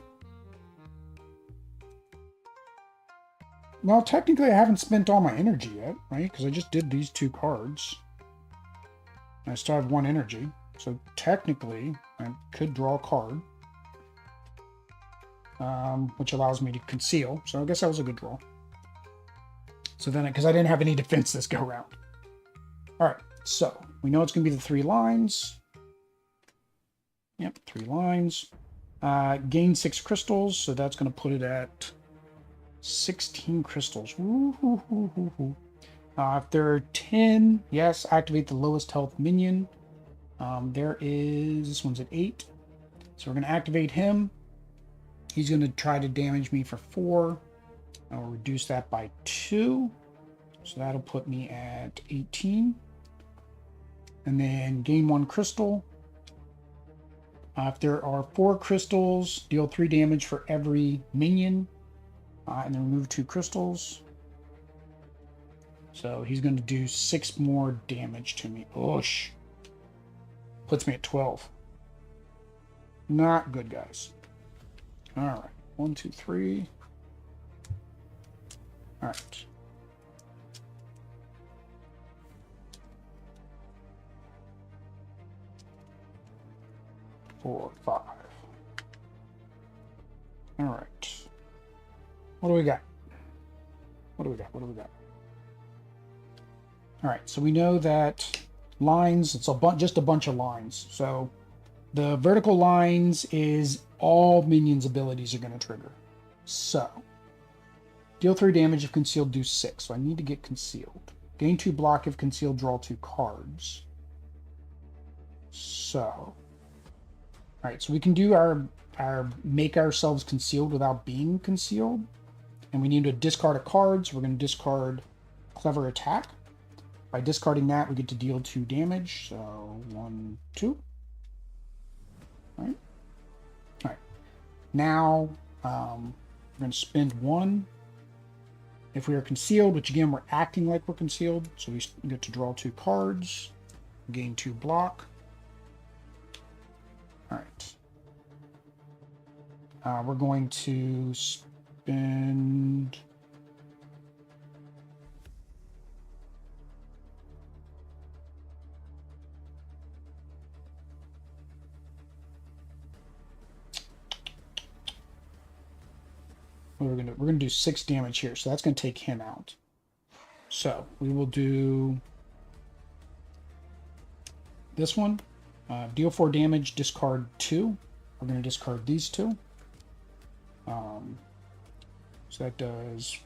Well, technically, I haven't spent all my energy yet, right? Because I just did these 2 cards. I still have 1 energy. So technically, I could draw a card. Which allows me to conceal. So I guess that was a good draw. So then, because I didn't have any defense this go round. All right, so we know it's going to be the 3 lines. Yep, 3 lines. Gain 6 crystals, so that's going to put it at 16 crystals. If there are 10, yes, activate the lowest health minion. This one's at 8. So we're going to activate him. He's going to try to damage me for 4. I'll reduce that by 2. So that'll put me at 18. And then gain 1 crystal. If there are 4 crystals, deal 3 damage for every minion. And then remove 2 crystals. So he's going to do 6 more damage to me. Oosh. Puts me at 12. Not good, guys. All right. 1, 2, 3. All right. Four, 5. All right. What do we got? What do we got? What do we got? All right. So we know that lines, it's just a bunch of lines. So the vertical lines is all minions' abilities are going to trigger. So deal 3 damage if concealed, do 6. So I need to get concealed. Gain 2 block if concealed, draw 2 cards. So, all right, so we can do our make ourselves concealed without being concealed. And we need to discard a card, so we're going to discard Clever Attack. By discarding that, we get to deal 2 damage. So 1, 2. All right. All right. Now we're going to spend 1. If we are concealed, which again, we're acting like we're concealed, so we get to draw 2 cards, gain 2 block. All right. We're going to spend... What we're gonna do 6 damage here, so that's gonna take him out. So we will do this one. Deal 4 damage, discard 2. We're gonna discard these 2. So that does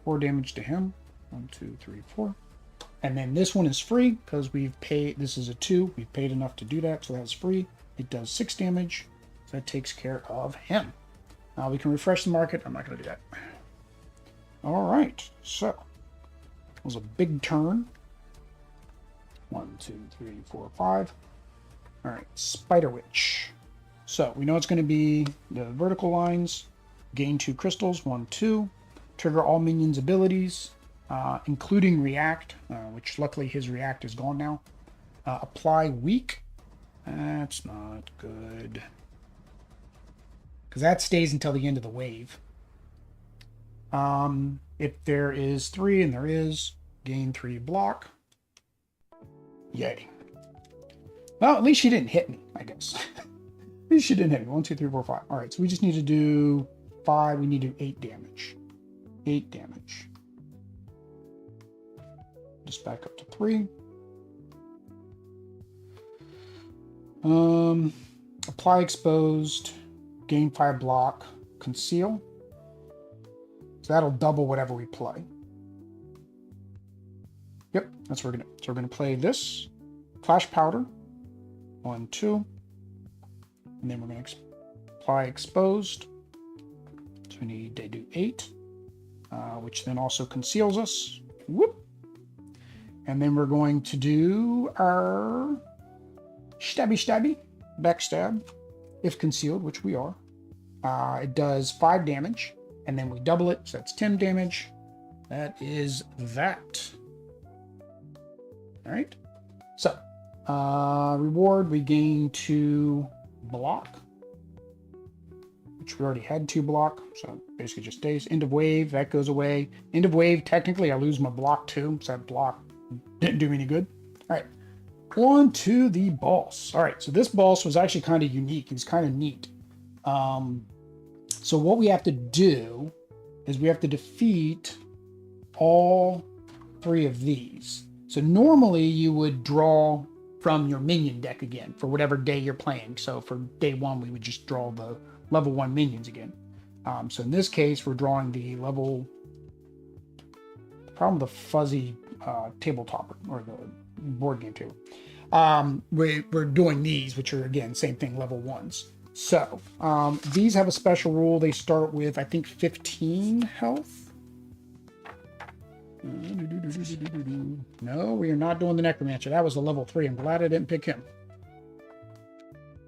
4 damage to him. 1, 2, 3, 4. And then this one is free because we've paid. This is a 2. We've paid enough to do that, so that's free. It does 6 damage. So that takes care of him. Now we can refresh the market. I'm not going to do that. All right. So it was a big turn. 1, 2, 3, 4, 5. All right. Spider Witch. So we know it's going to be the vertical lines. Gain 2 crystals. 1, 2. Trigger all minions' abilities, including react, which luckily his react is gone now. Apply weak. That's not good, because that stays until the end of the wave. If there is 3, and there is, gain 3 block. Yay. Well, at least she didn't hit me, I guess. At least she didn't hit me. 1, 2, 3, 4, 5. All right, so we just need to do 5. We need to do 8 damage. 8 damage. Just back up to 3. Apply exposed. Gain 5 block. Conceal. So that'll double whatever we play. Yep, that's what we're gonna. So we're gonna play this. Flash powder. 1, 2. And then we're gonna apply exposed. So we need to do 8. Which then also conceals us. Whoop. And then we're going to do our stabby, backstab, if concealed, which we are. It does 5 damage, and then we double it, so that's 10 damage. That is that. All right. So, reward, we gain 2 block, which we already had 2 block, so basically just stays. End of wave, that goes away. End of wave, technically I lose my block too, so that block didn't do me any good. All right, on to the boss. All right, so this boss was actually kind of unique. He was kind of neat. So what we have to do is we have to defeat all 3 of these. So normally you would draw from your minion deck again for whatever day you're playing. So for day 1, we would just draw the level 1 minions again. So in this case, we're drawing the level... The problem with the fuzzy tabletop, or the board game table. We're doing these, which are, again, same thing, level 1s. So these have a special rule. They start with, I think, 15 health. No, we are not doing the Necromancer. That was a level 3. I'm glad I didn't pick him.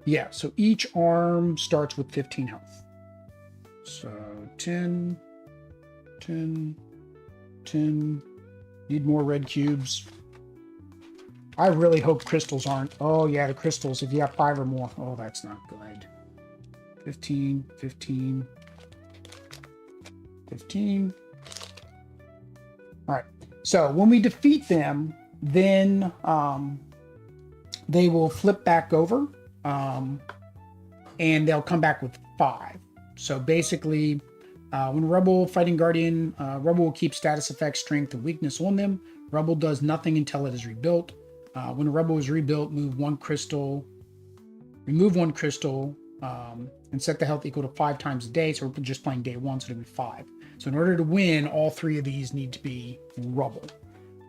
Yeah, so each arm starts with 15 health. So 10, 10, 10. Need more red cubes. I really hope crystals aren't. Oh, yeah, the crystals, if you have 5 or more. Oh, that's not good. 15, 15, 15. All right. So when we defeat them, then they will flip back over. And they'll come back with 5. So basically, when Rebel Fighting Guardian, Rebel will keep status effects, strength, and weakness on them. Rebel does nothing until it is rebuilt. When a Rebel is rebuilt, remove 1 crystal, and set the health equal to 5 times a day. So we're just playing day 1, so it'll be 5. So in order to win, all 3 of these need to be Rebel.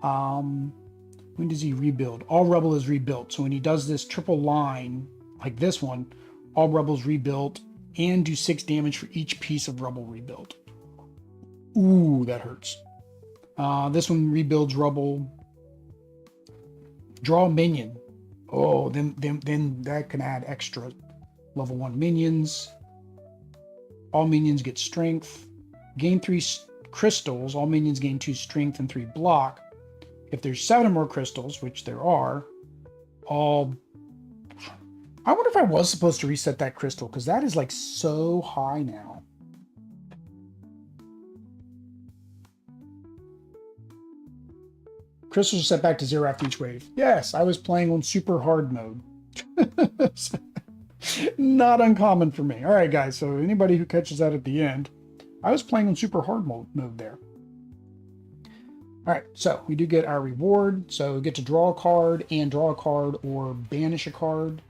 When does he rebuild? All Rebel is rebuilt. So when he does this triple line, like this one, all Rebels rebuilt and do 6 damage for each piece of Rebel rebuilt. Ooh, that hurts. This one rebuilds Rebel. Draw a minion. Oh, then that can add extra level 1 minions. All minions get strength. Gain 3 crystals. All minions gain 2 strength and 3 block. If there's 7 or more crystals, which there are, all I wonder if I was supposed to reset that crystal, because that is like so high now. Crystals are set back to 0 after each wave. Yes, I was playing on super hard mode. Not uncommon for me. All right, guys, so anybody who catches that at the end, I was playing on super hard mode there. All right, so we do get our reward. So we get to draw a card and draw a card or banish a card.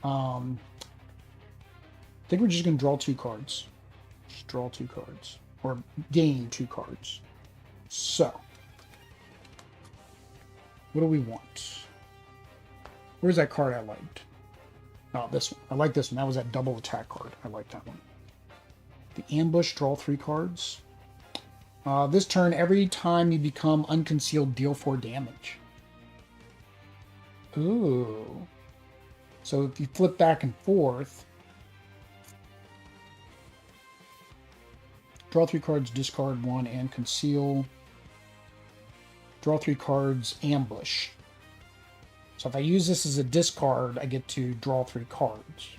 I think we're just going to draw 2 cards. Just draw 2 cards. Or gain 2 cards. So, what do we want? Where's that card I liked? Oh, this one. I like this one. That was that double attack card. I like that one. The ambush, draw 3 cards. This turn, every time you become unconcealed, deal 4 damage. Ooh. So if you flip back and forth, draw 3 cards, discard 1, and conceal. Draw 3 cards, ambush. So if I use this as a discard, I get to draw 3 cards.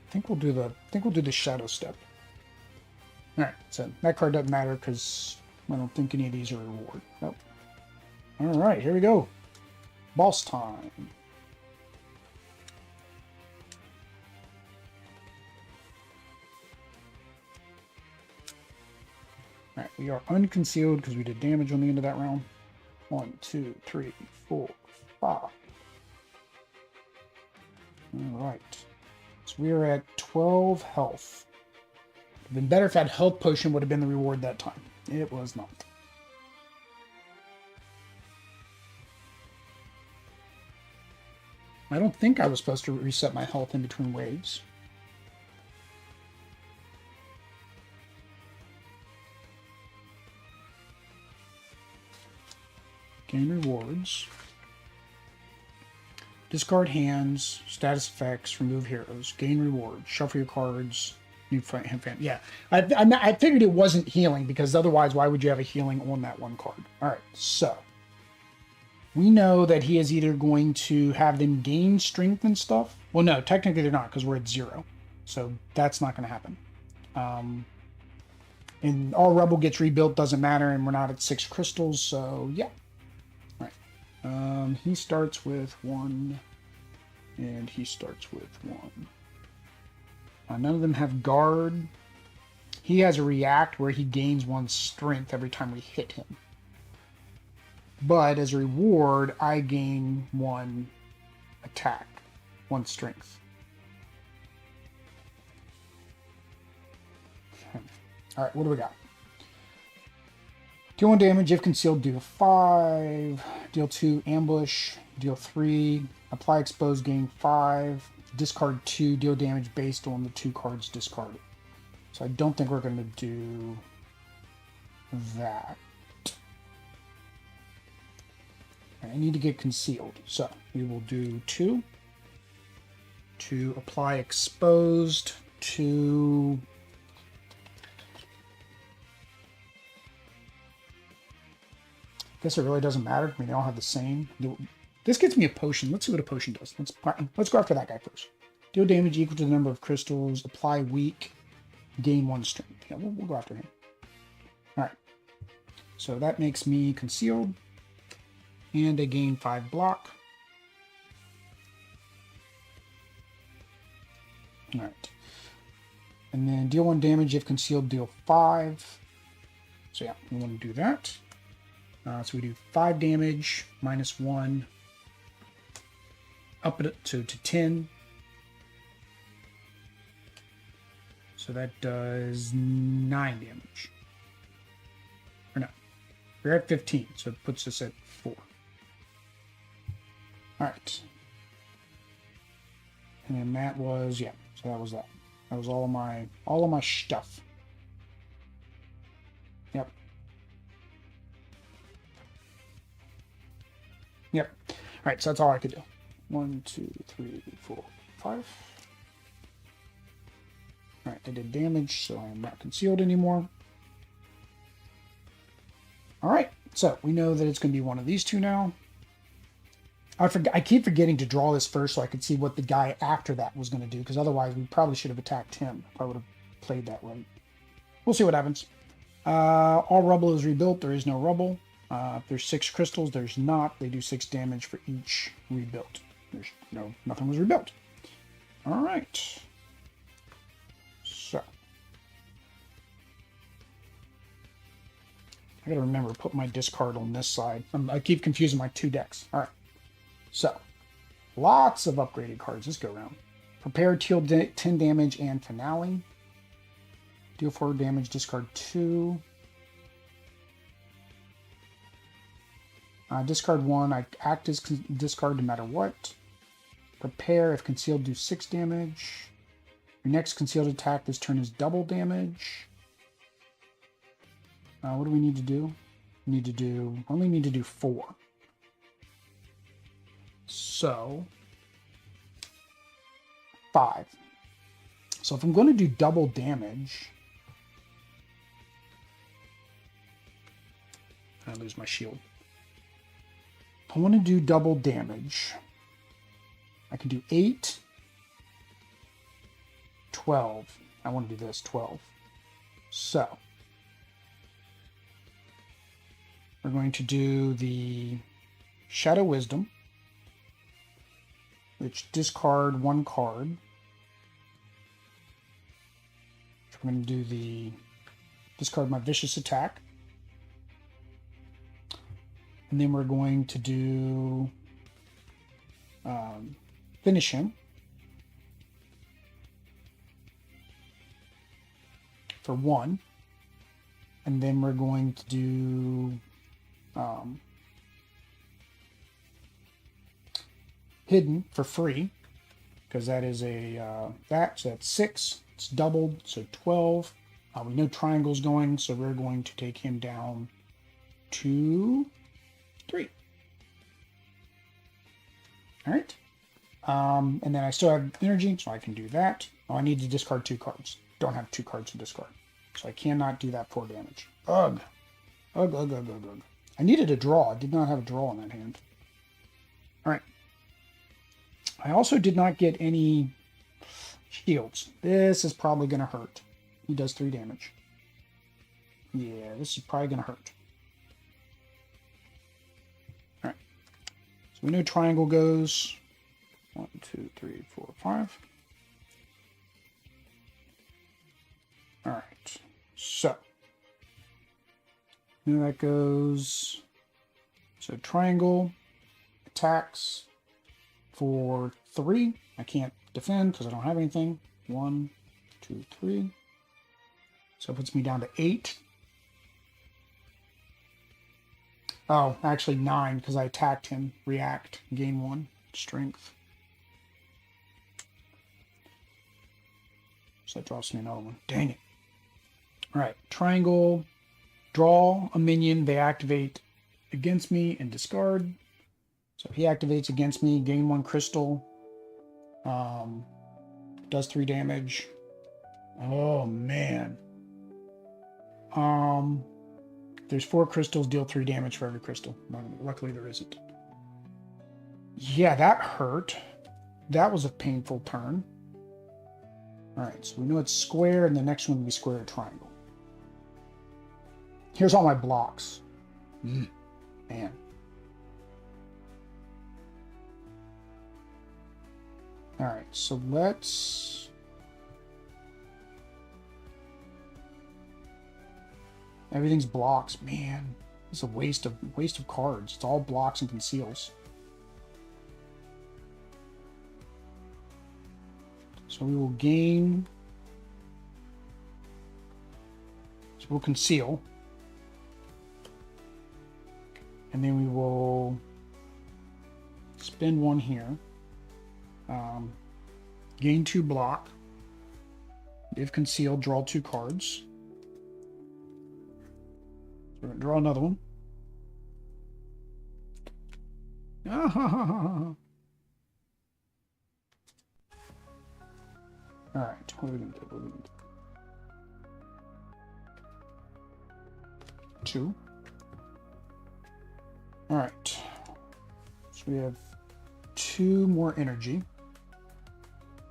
I think we'll do the shadow step. All right, so that card doesn't matter because I don't think any of these are a reward. Nope. All right, here we go. Boss time. All right, we are unconcealed because we did damage on the end of that round. 1, 2, 3, 4, 5. All right. So we are at 12 health. It would have been better if that health potion would have been the reward that time. It was not. I don't think I was supposed to reset my health in between waves. Gain rewards. Discard hands, status effects, remove heroes, gain rewards, shuffle your cards, new fan. Yeah, I figured it wasn't healing because otherwise, why would you have a healing on that one card? All right, so we know that he is either going to have them gain strength and stuff. Well, no, technically they're not because we're at 0, so that's not going to happen. And all Rebel gets rebuilt doesn't matter, and we're not at 6 crystals, so yeah. He starts with 1, and he starts with 1. None of them have guard. He has a react where he gains 1 strength every time we hit him. But as a reward, I gain 1 attack, 1 strength. All right, what do we got? Deal 1 damage if concealed, deal 5. Deal 2 ambush, deal 3. Apply exposed, gain 5. Discard 2, deal damage based on the 2 cards discarded. So I don't think we're going to do that. I need to get concealed. So we will do 2. To apply exposed, to guess it really doesn't matter. I mean, they all have the same. This gets me a potion. Let's see what a potion does. Let's go after that guy first. Deal damage equal to the number of crystals. Apply weak. Gain 1 strength. Yeah, we'll go after him. All right. So that makes me concealed. And I gain 5 block. All right. And then deal 1 damage if concealed, deal 5. So yeah, we want to do that. So we do 5 damage, minus 1, up it to 10. So that does 9 damage. Or no, we're at 15, so it puts us at 4. All right. And then that was, yeah, so that was that. That was all of my stuff. Yep. Yep. All right, so that's all I could do. 1, 2, 3, 4, 5. All right, they did damage, so I'm not concealed anymore. All right, so we know that it's going to be one of these two now. I keep forgetting to draw this first so I could see what the guy after that was going to do, because otherwise we probably should have attacked him if I would have played that right. We'll see what happens. All rubble is rebuilt. There is no rubble. If there's 6 crystals, there's not. They do 6 damage for each rebuilt. There's nothing was rebuilt. All right. So I gotta remember to put my discard on this side. I keep confusing my 2 decks. All right. So lots of upgraded cards this go around. Prepare, deal 10 damage, and finale. Deal 4 damage, discard 2. Discard 1. I act as discard no matter what. Prepare, if concealed, do 6 damage. Your next concealed attack this turn is double damage. What do we need to do? We need to do, only need to do 4. So 5. So if I'm going to do double damage, I lose my shield. If I want to do double damage, I can do 8, 12. I want to do this, 12. So we're going to do the Shadow Wisdom, which discard 1 card. We're going to do the discard my Vicious Attack. And then we're going to do Finish him for 1. And then we're going to do Hidden for free, because that is a so that's 6. It's doubled, so 12. We know Triangle's going, so we're going to take him down to 3. All right. And then I still have energy, so I can do that. Oh, I need to discard 2 cards. Don't have 2 cards to discard, so I cannot do that 4 damage. Ugh. Ugh, ugh, ugh, ugh, ugh. I needed a draw. I did not have a draw in that hand. All right. I also did not get any shields. This is probably going to hurt. He does 3 damage. Yeah, this is probably going to hurt. All right. So we know Triangle goes 1, 2, 3, 4, 5. All right. So now that goes. So Triangle attacks for 3. I can't defend because I don't have anything. 1, 2, 3. So it puts me down to 8. Oh, actually 9 because I attacked him. React. Gain 1 strength. So that drops me another one. Dang it. All right. Triangle. Draw a minion. They activate against me and discard. So if he activates against me, gain 1 crystal. Does 3 damage. Oh man. There's 4 crystals, deal 3 damage for every crystal. Luckily there isn't. Yeah, that hurt. That was a painful turn. Alright, so we know it's square, and the next one will be square or triangle. Here's all my blocks. Man. Alright, so let's... Everything's blocks, man. It's a waste of cards. It's all blocks and conceals. So we will gain. So we'll conceal. And then we will spend 1 here. Gain 2 block. If concealed, draw 2 cards. We're going to draw another one. All right, what are we going to do? 2. All right. So we have 2 more energy.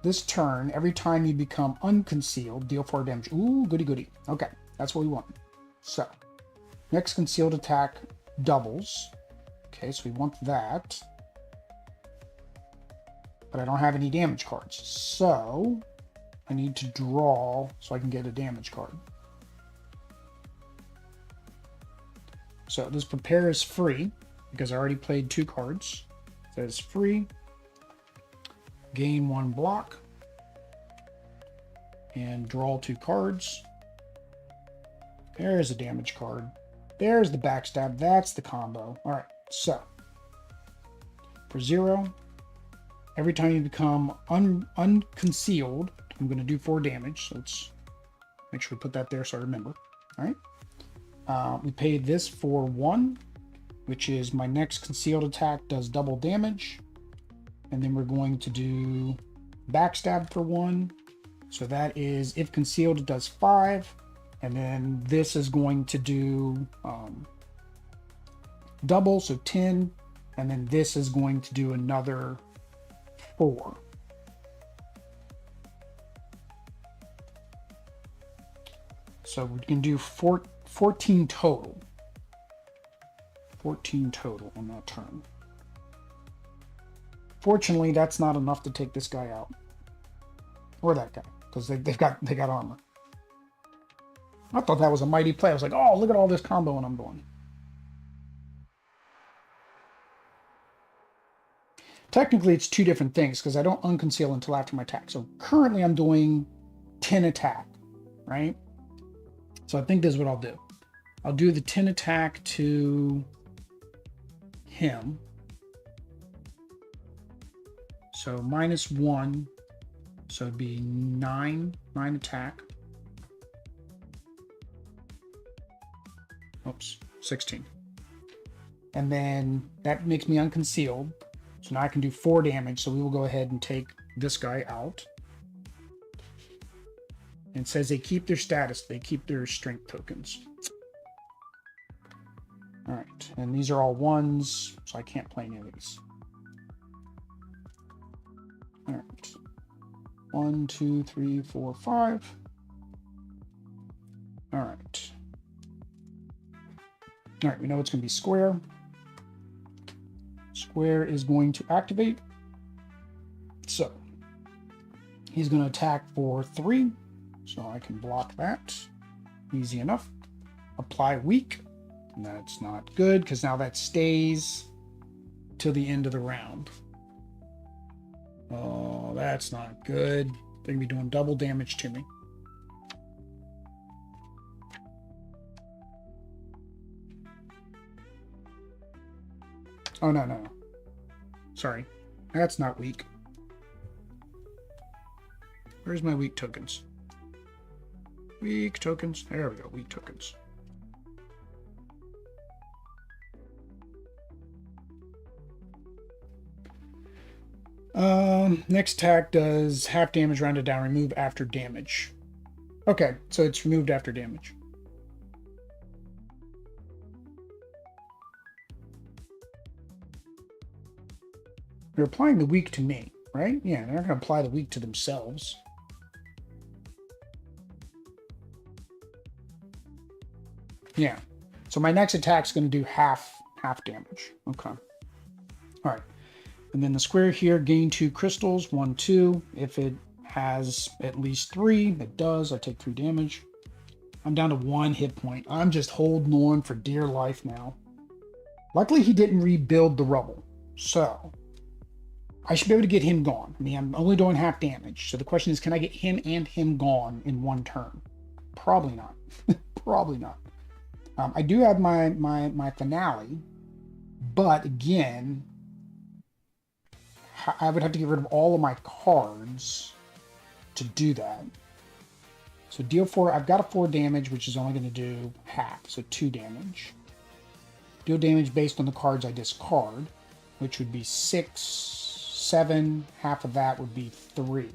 This turn, every time you become unconcealed, deal 4 damage. Ooh, goody goody. Okay, that's what we want. So, next concealed attack doubles. Okay, so we want that. But I don't have any damage cards. So, I need to draw so I can get a damage card. So, this prepare is free because I already played 2 cards. It says free. Gain 1 block. And draw 2 cards. There's a damage card. There's the backstab. That's the combo. Alright, so. For 0, every time you become unconcealed, I'm going to do 4 damage. So let's make sure we put that there so I remember. Alright. We paid this for 1, which is my next concealed attack does double damage. And then we're going to do backstab for 1. So that is, if concealed, it does 5. And then this is going to do double, so 10. And then this is going to do another 4. So we can do 14 total. 14 total on that turn. Fortunately, that's not enough to take this guy out. Or that guy, because they got armor. I thought that was a mighty play. I was like, oh, look at all this combo and I'm doing. Technically, it's 2 different things because I don't unconceal until after my attack. So currently I'm doing 10 attack, right? So I think this is what I'll do. I'll do the 10 attack to him. So -1. So it'd be 9 attack. Oops, 16. And then that makes me unconcealed. So now I can do 4 damage. So we will go ahead and take this guy out. And it says they keep their status. They keep their strength tokens. All right. And these are all 1s. So I can't play any of these. All right. 1, 2, 3, 4, 5. All right. All right, we know it's going to be square. Square is going to activate. So he's going to attack for 3. So I can block that. Easy enough. Apply weak. And that's not good because now that stays till the end of the round. Oh, that's not good. They're going to be doing double damage to me. Oh, no. Sorry. That's not weak. Where's my weak tokens? Weak tokens. There we go. Weak tokens. Next attack does half damage rounded down. Remove after damage. Okay, so it's removed after damage. They're applying the weak to me, right? Yeah, they're not going to apply the weak to themselves. Yeah. So my next attack's going to do half damage. Okay. All right. And then the square here, gain 2 crystals, 1, 2. If it has at least 3, it does. I take 3 damage. I'm down to 1 hit point. I'm just holding on for dear life now. Luckily, he didn't rebuild the rubble. So I should be able to get him gone. I mean, I'm only doing half damage. So the question is, can I get him and him gone in 1 turn? Probably not. Probably not. I do have my finale, but again, I would have to get rid of all of my cards to do that. So deal 4, I've got a 4 damage, which is only going to do half, so 2 damage. Deal damage based on the cards I discard, which would be 6, 7, half of that would be 3.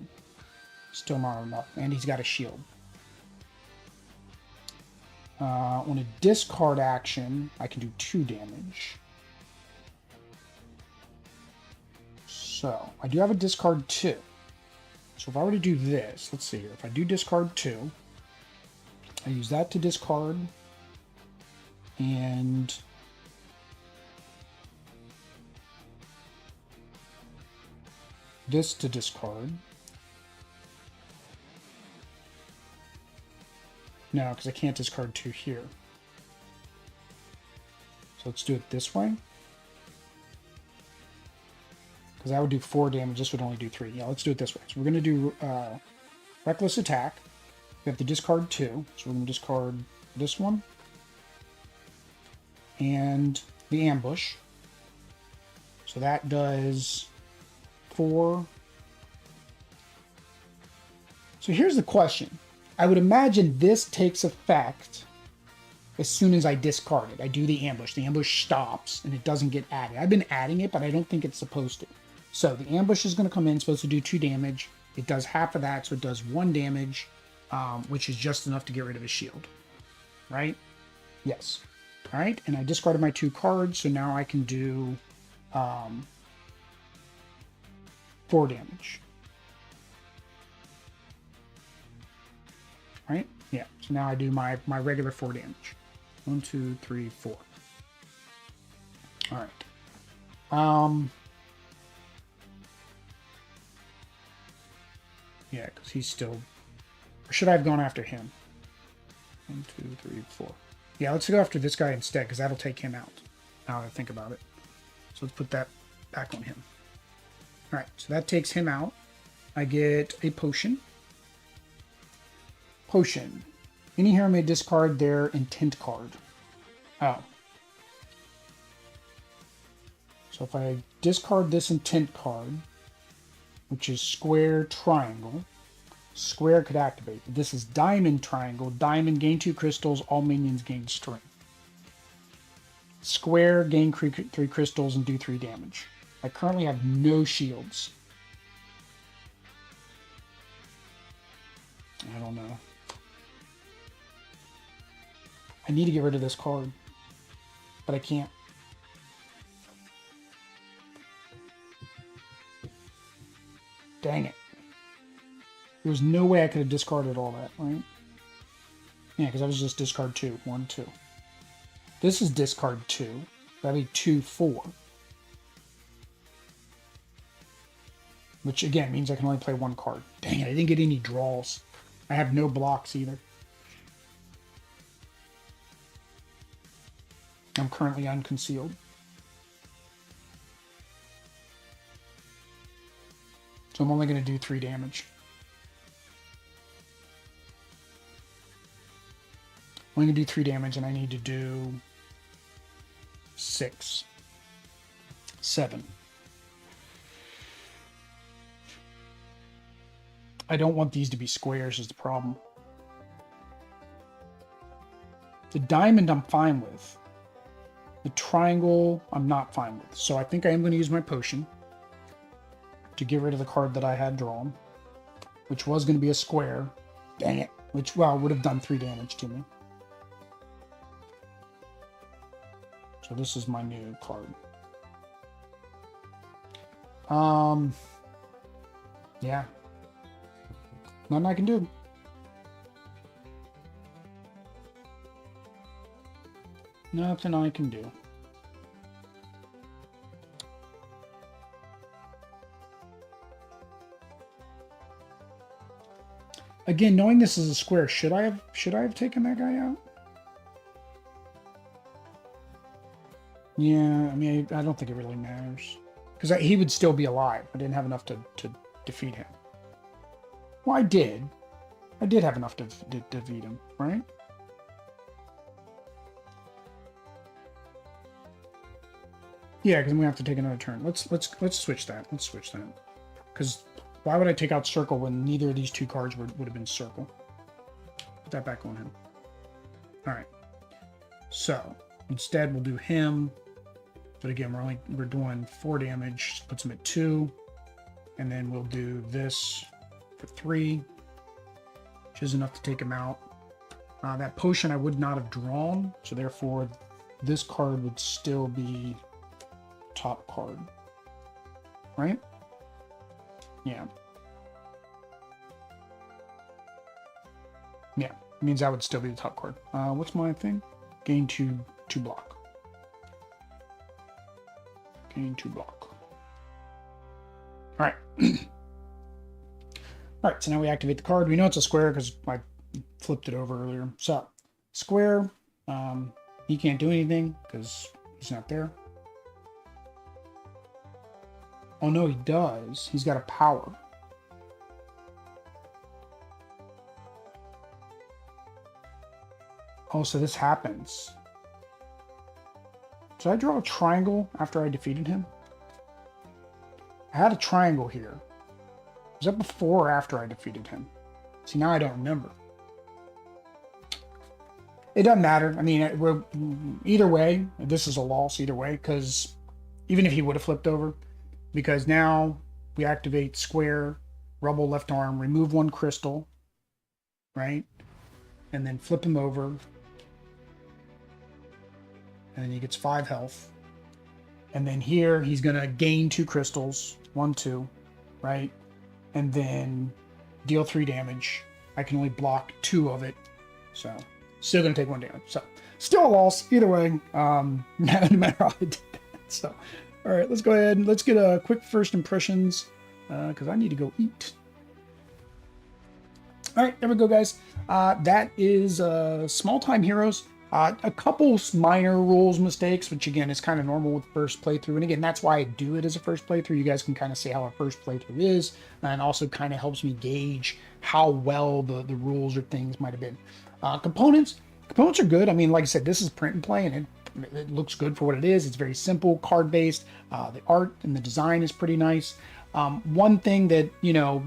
Still not enough, and he's got a shield. On a discard action, I can do 2 damage. So I do have a discard 2. So if I were to do this, let's see here. If I do discard 2, I use that to discard, and this to discard. No, because I can't discard 2 here. So let's do it this way. Because that would do 4 damage. This would only do 3. Yeah, let's do it this way. So we're going to do Reckless Attack. We have to discard 2. So we're going to discard this one. And the Ambush. So that does 4. So here's the question. I would imagine this takes effect as soon as I discard it. I do the ambush. The ambush stops and it doesn't get added. I've been adding it, but I don't think it's supposed to. So the ambush is going to come in, supposed to do 2 damage. It does half of that, so it does 1 damage, which is just enough to get rid of his shield. Right? Yes. All right, and I discarded my 2 cards, so now I can do 4 damage. Right? Yeah. So now I do my regular 4 damage. 1, 2, 3, 4. All right. Yeah, because he's still. Or should I have gone after him? 1, 2, 3, 4. Yeah, let's go after this guy instead, because that'll take him out. Now that I think about it. So let's put that back on him. All right. So that takes him out. I get a potion. Potion. Any hero may discard their intent card. Oh. So if I discard this intent card, which is square, triangle, square could activate. This is diamond, triangle. Diamond, gain 2 crystals. All minions gain strength. Square, gain 3 crystals and do 3 damage. I currently have no shields. I don't know. I need to get rid of this card, but I can't. Dang it. There was no way I could have discarded all that, right? Yeah, because I was just discard 2. 1, 2. This is discard 2. That'd be 2, 4. Which, again, means I can only play 1 card. Dang it, I didn't get any draws. I have no blocks either. I'm currently unconcealed. So I'm only going to do 3 damage. I'm only going to do 3 damage, and I need to do 6, 7. I don't want these to be squares is the problem. The diamond I'm fine with. The triangle I'm not fine with. So I think I am going to use my potion to get rid of the card that I had drawn, which was going to be a square. Dang it. Which, well, would have done 3 damage to me. So this is my new card. Yeah. Nothing I can do. Nothing I can do. Again, knowing this is a square, should I have taken that guy out? Yeah, I mean, I don't think it really matters. Because he would still be alive. I didn't have enough to defeat him. Well, I did. I did have enough to defeat him, right? Yeah, because I'm gonna have to take another turn. Let's switch that. Let's switch that. Because why would I take out Circle when neither of these 2 cards would have been Circle? Put that back on him. All right. So instead, we'll do him. But again, we're doing 4 damage. Puts him at 2, and then we'll do this for 3, which is enough to take him out. That potion I would not have drawn, so therefore this card would still be top card, right? Yeah. Yeah. Means that would still be the top card. What's my thing? Gain two block. Gain 2 block. All right. All right, so now we activate the card. We know it's a square because I flipped it over earlier. So, square, he can't do anything because he's not there. Oh no, he does. He's got a power. Oh, so this happens. Did I draw a triangle after I defeated him? I had a triangle here. Was that before or after I defeated him? See, now I don't remember. It doesn't matter. I mean, either way, this is a loss either way, because even if he would have flipped over, because now we activate square, rubble left arm, remove 1 crystal, right? And then flip him over. And then he gets 5 health. And then here he's going to gain 2 crystals, 1, 2, right? And then deal 3 damage. I can only block 2 of it. So still going to take 1 damage. So still a loss either way, no matter how I did that. So, all right, let's go ahead and let's get a quick first impressions because I need to go eat. All right, there we go, guys. That is Small Time Heroes. A couple minor rules mistakes, which again is kind of normal with first playthrough. And again, that's why I do it as a first playthrough. You guys can kind of see how a first playthrough is, and also kind of helps me gauge how well the rules or things might have been. Components are good. I mean, like I said, this is print and play, and it looks good for what it is. It's very simple, card based. The art and the design is pretty nice. One thing that, you know,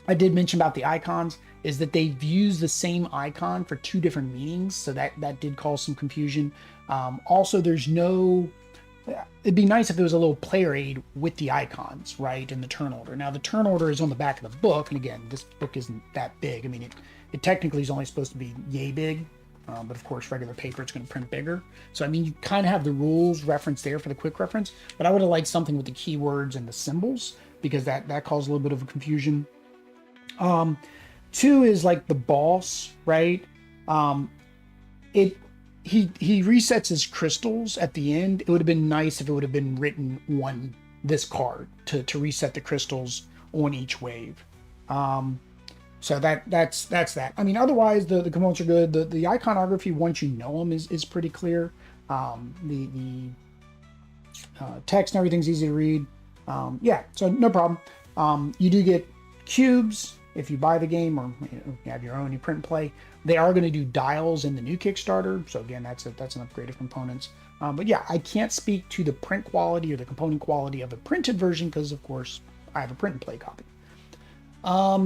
I did mention about the icons is that they've used the same icon for 2 different meanings, so that did cause some confusion. Also, there's no, it'd be nice if there was a little player aid with the icons, right, in the turn order. Now, the turn order is on the back of the book, and again, this book isn't that big. I mean, it technically is only supposed to be yay big, but of course, regular paper, it's going to print bigger. So, I mean, you kind of have the rules referenced there for the quick reference, but I would have liked something with the keywords and the symbols, because that caused a little bit of a confusion. 2 is like the boss, right? He resets his crystals at the end. It would have been nice if it would have been written on this card to reset the crystals on each wave. So that's that. I mean, otherwise the components are good. The iconography, once you know them, is pretty clear. The text and everything's easy to read. Yeah, so no problem. You do get cubes if you buy the game, or you have your own, you print and play. They are going to do dials in the new Kickstarter, so again, that's an upgrade of components. But yeah, I can't speak to the print quality or the component quality of the printed version because, of course, I have a print and play copy.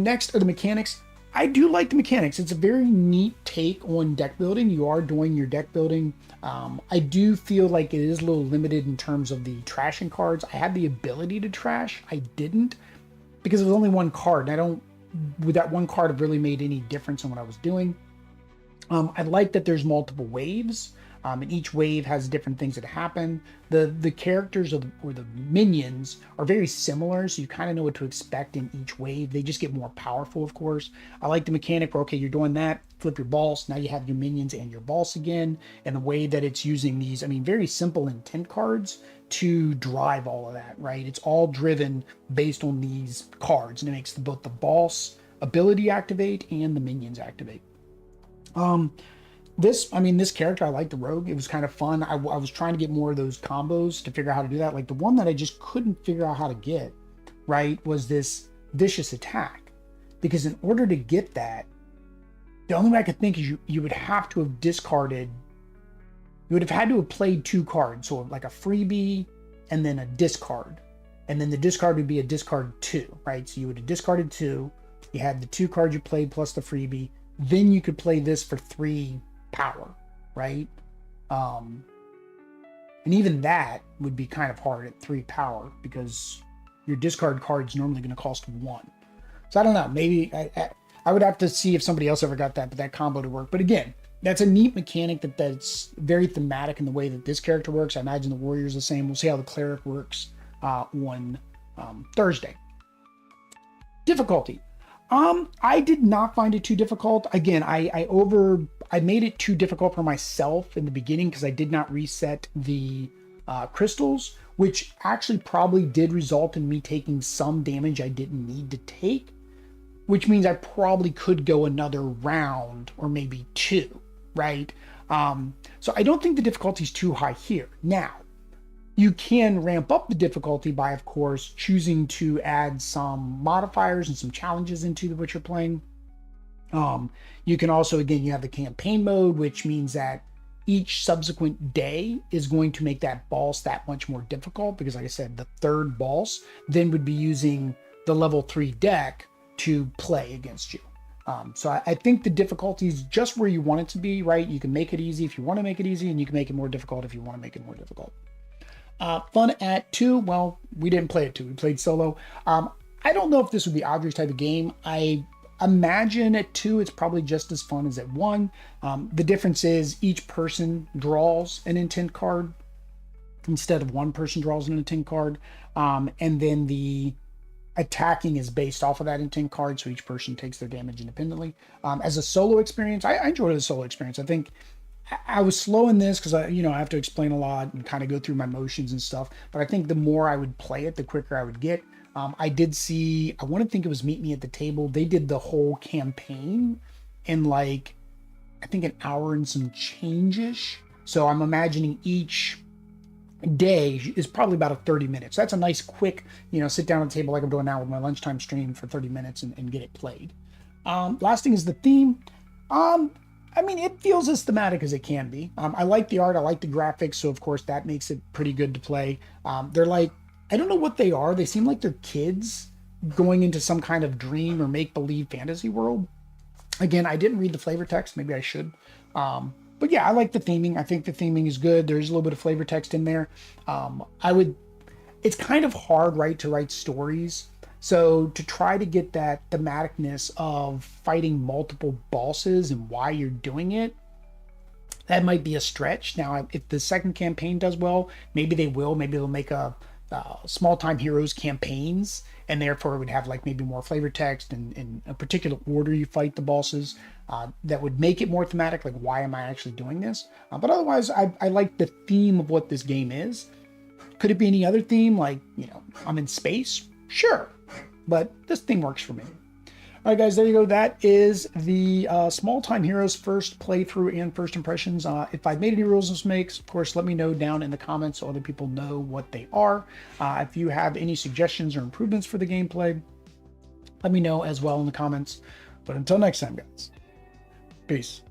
Next are the mechanics. I do like the mechanics. It's a very neat take on deck building. You are doing your deck building. I do feel like it is a little limited in terms of the trashing cards. I had the ability to trash. I didn't, because it was only 1 card, and with that 1 card, it really made any difference in what I was doing. I like that there's multiple waves, and each wave has different things that happen. The characters or the minions are very similar, so you kind of know what to expect in each wave. They just get more powerful, of course. I like the mechanic where, okay, you're doing that, flip your boss, now you have your minions and your boss again, and the way that it's using these, I mean, very simple intent cards to drive all of that, right? It's all driven based on these cards, and it makes both the boss ability activate and the minions activate. This character, I like the rogue. It was kind of fun. I was trying to get more of those combos to figure out how to do that. Like the one that I just couldn't figure out how to get, right, was this vicious attack. Because in order to get that, the only way I could think is you would have to have discarded, you would have had to have played 2 cards. So like a freebie and then a discard. And then the discard would be a discard 2, right? So you would have discarded 2. You had the 2 cards you played plus the freebie. Then you could play this for 3 power, right? And even that would be kind of hard at 3 power because your discard card is normally going to cost 1. So I don't know. Maybe I would have to see if somebody else ever got that, but that combo to work. But again, that's a neat mechanic that's very thematic in the way that this character works. I imagine the warrior's the same. We'll see how the cleric works on Thursday. Difficulty. I did not find it too difficult. Again, I made it too difficult for myself in the beginning because I did not reset the crystals, which actually probably did result in me taking some damage I didn't need to take, which means I probably could go another round or maybe two, right? So I don't think the difficulty is too high here. Now, you can ramp up the difficulty by, of course, choosing to add some modifiers and some challenges into what you're playing. You can also, again, you have the campaign mode, which means that each subsequent day is going to make that boss that much more difficult because, like I said, the third boss then would be using the level 3 deck to play against you. So I think the difficulty is just where you want it to be, right? You can make it easy if you want to make it easy, and you can make it more difficult if you want to make it more difficult. Fun at 2, well, we didn't play at 2, we played solo. I don't know if this would be Audrey's type of game. I imagine at 2 it's probably just as fun as at 1. The difference is each person draws an intent card instead of one person draws an intent card, and then the attacking is based off of that intent card, so each person takes their damage independently. As a solo experience, I enjoyed the solo experience. I think I was slow in this because I have to explain a lot and kind of go through my motions and stuff. But I think the more I would play it, the quicker I would get. I did see, I want to think it was Meet Me at the Table. They did the whole campaign in like, I think an hour and some change-ish. So I'm imagining each day is probably about a 30 minutes. That's a nice quick, sit down at the table like I'm doing now with my lunchtime stream for 30 minutes and get it played. Last thing is the theme. I mean, it feels as thematic as it can be. I like the art, I like the graphics, so of course that makes it pretty good to play. They're like, I don't know what they are. They seem like they're kids going into some kind of dream or make-believe fantasy world. Again, I didn't read the flavor text, maybe I should. But yeah, I like the theming. I think the theming is good. There's a little bit of flavor text in there. It's kind of hard, right, to write stories. So to try to get that thematicness of fighting multiple bosses and why you're doing it, that might be a stretch. Now, if the second campaign does well, maybe they will. Maybe they'll make a small time heroes campaigns, and therefore it would have like maybe more flavor text and in a particular order you fight the bosses. That would make it more thematic, like why am I actually doing this? But otherwise, I like the theme of what this game is. Could it be any other theme, like, I'm in space? Sure. But this thing works for me. All right, guys, there you go. That is the Small Time Heroes first playthrough and first impressions. If I've made any rules or mistakes, of course, let me know down in the comments so other people know what they are. If you have any suggestions or improvements for the gameplay, let me know as well in the comments. But until next time, guys, peace.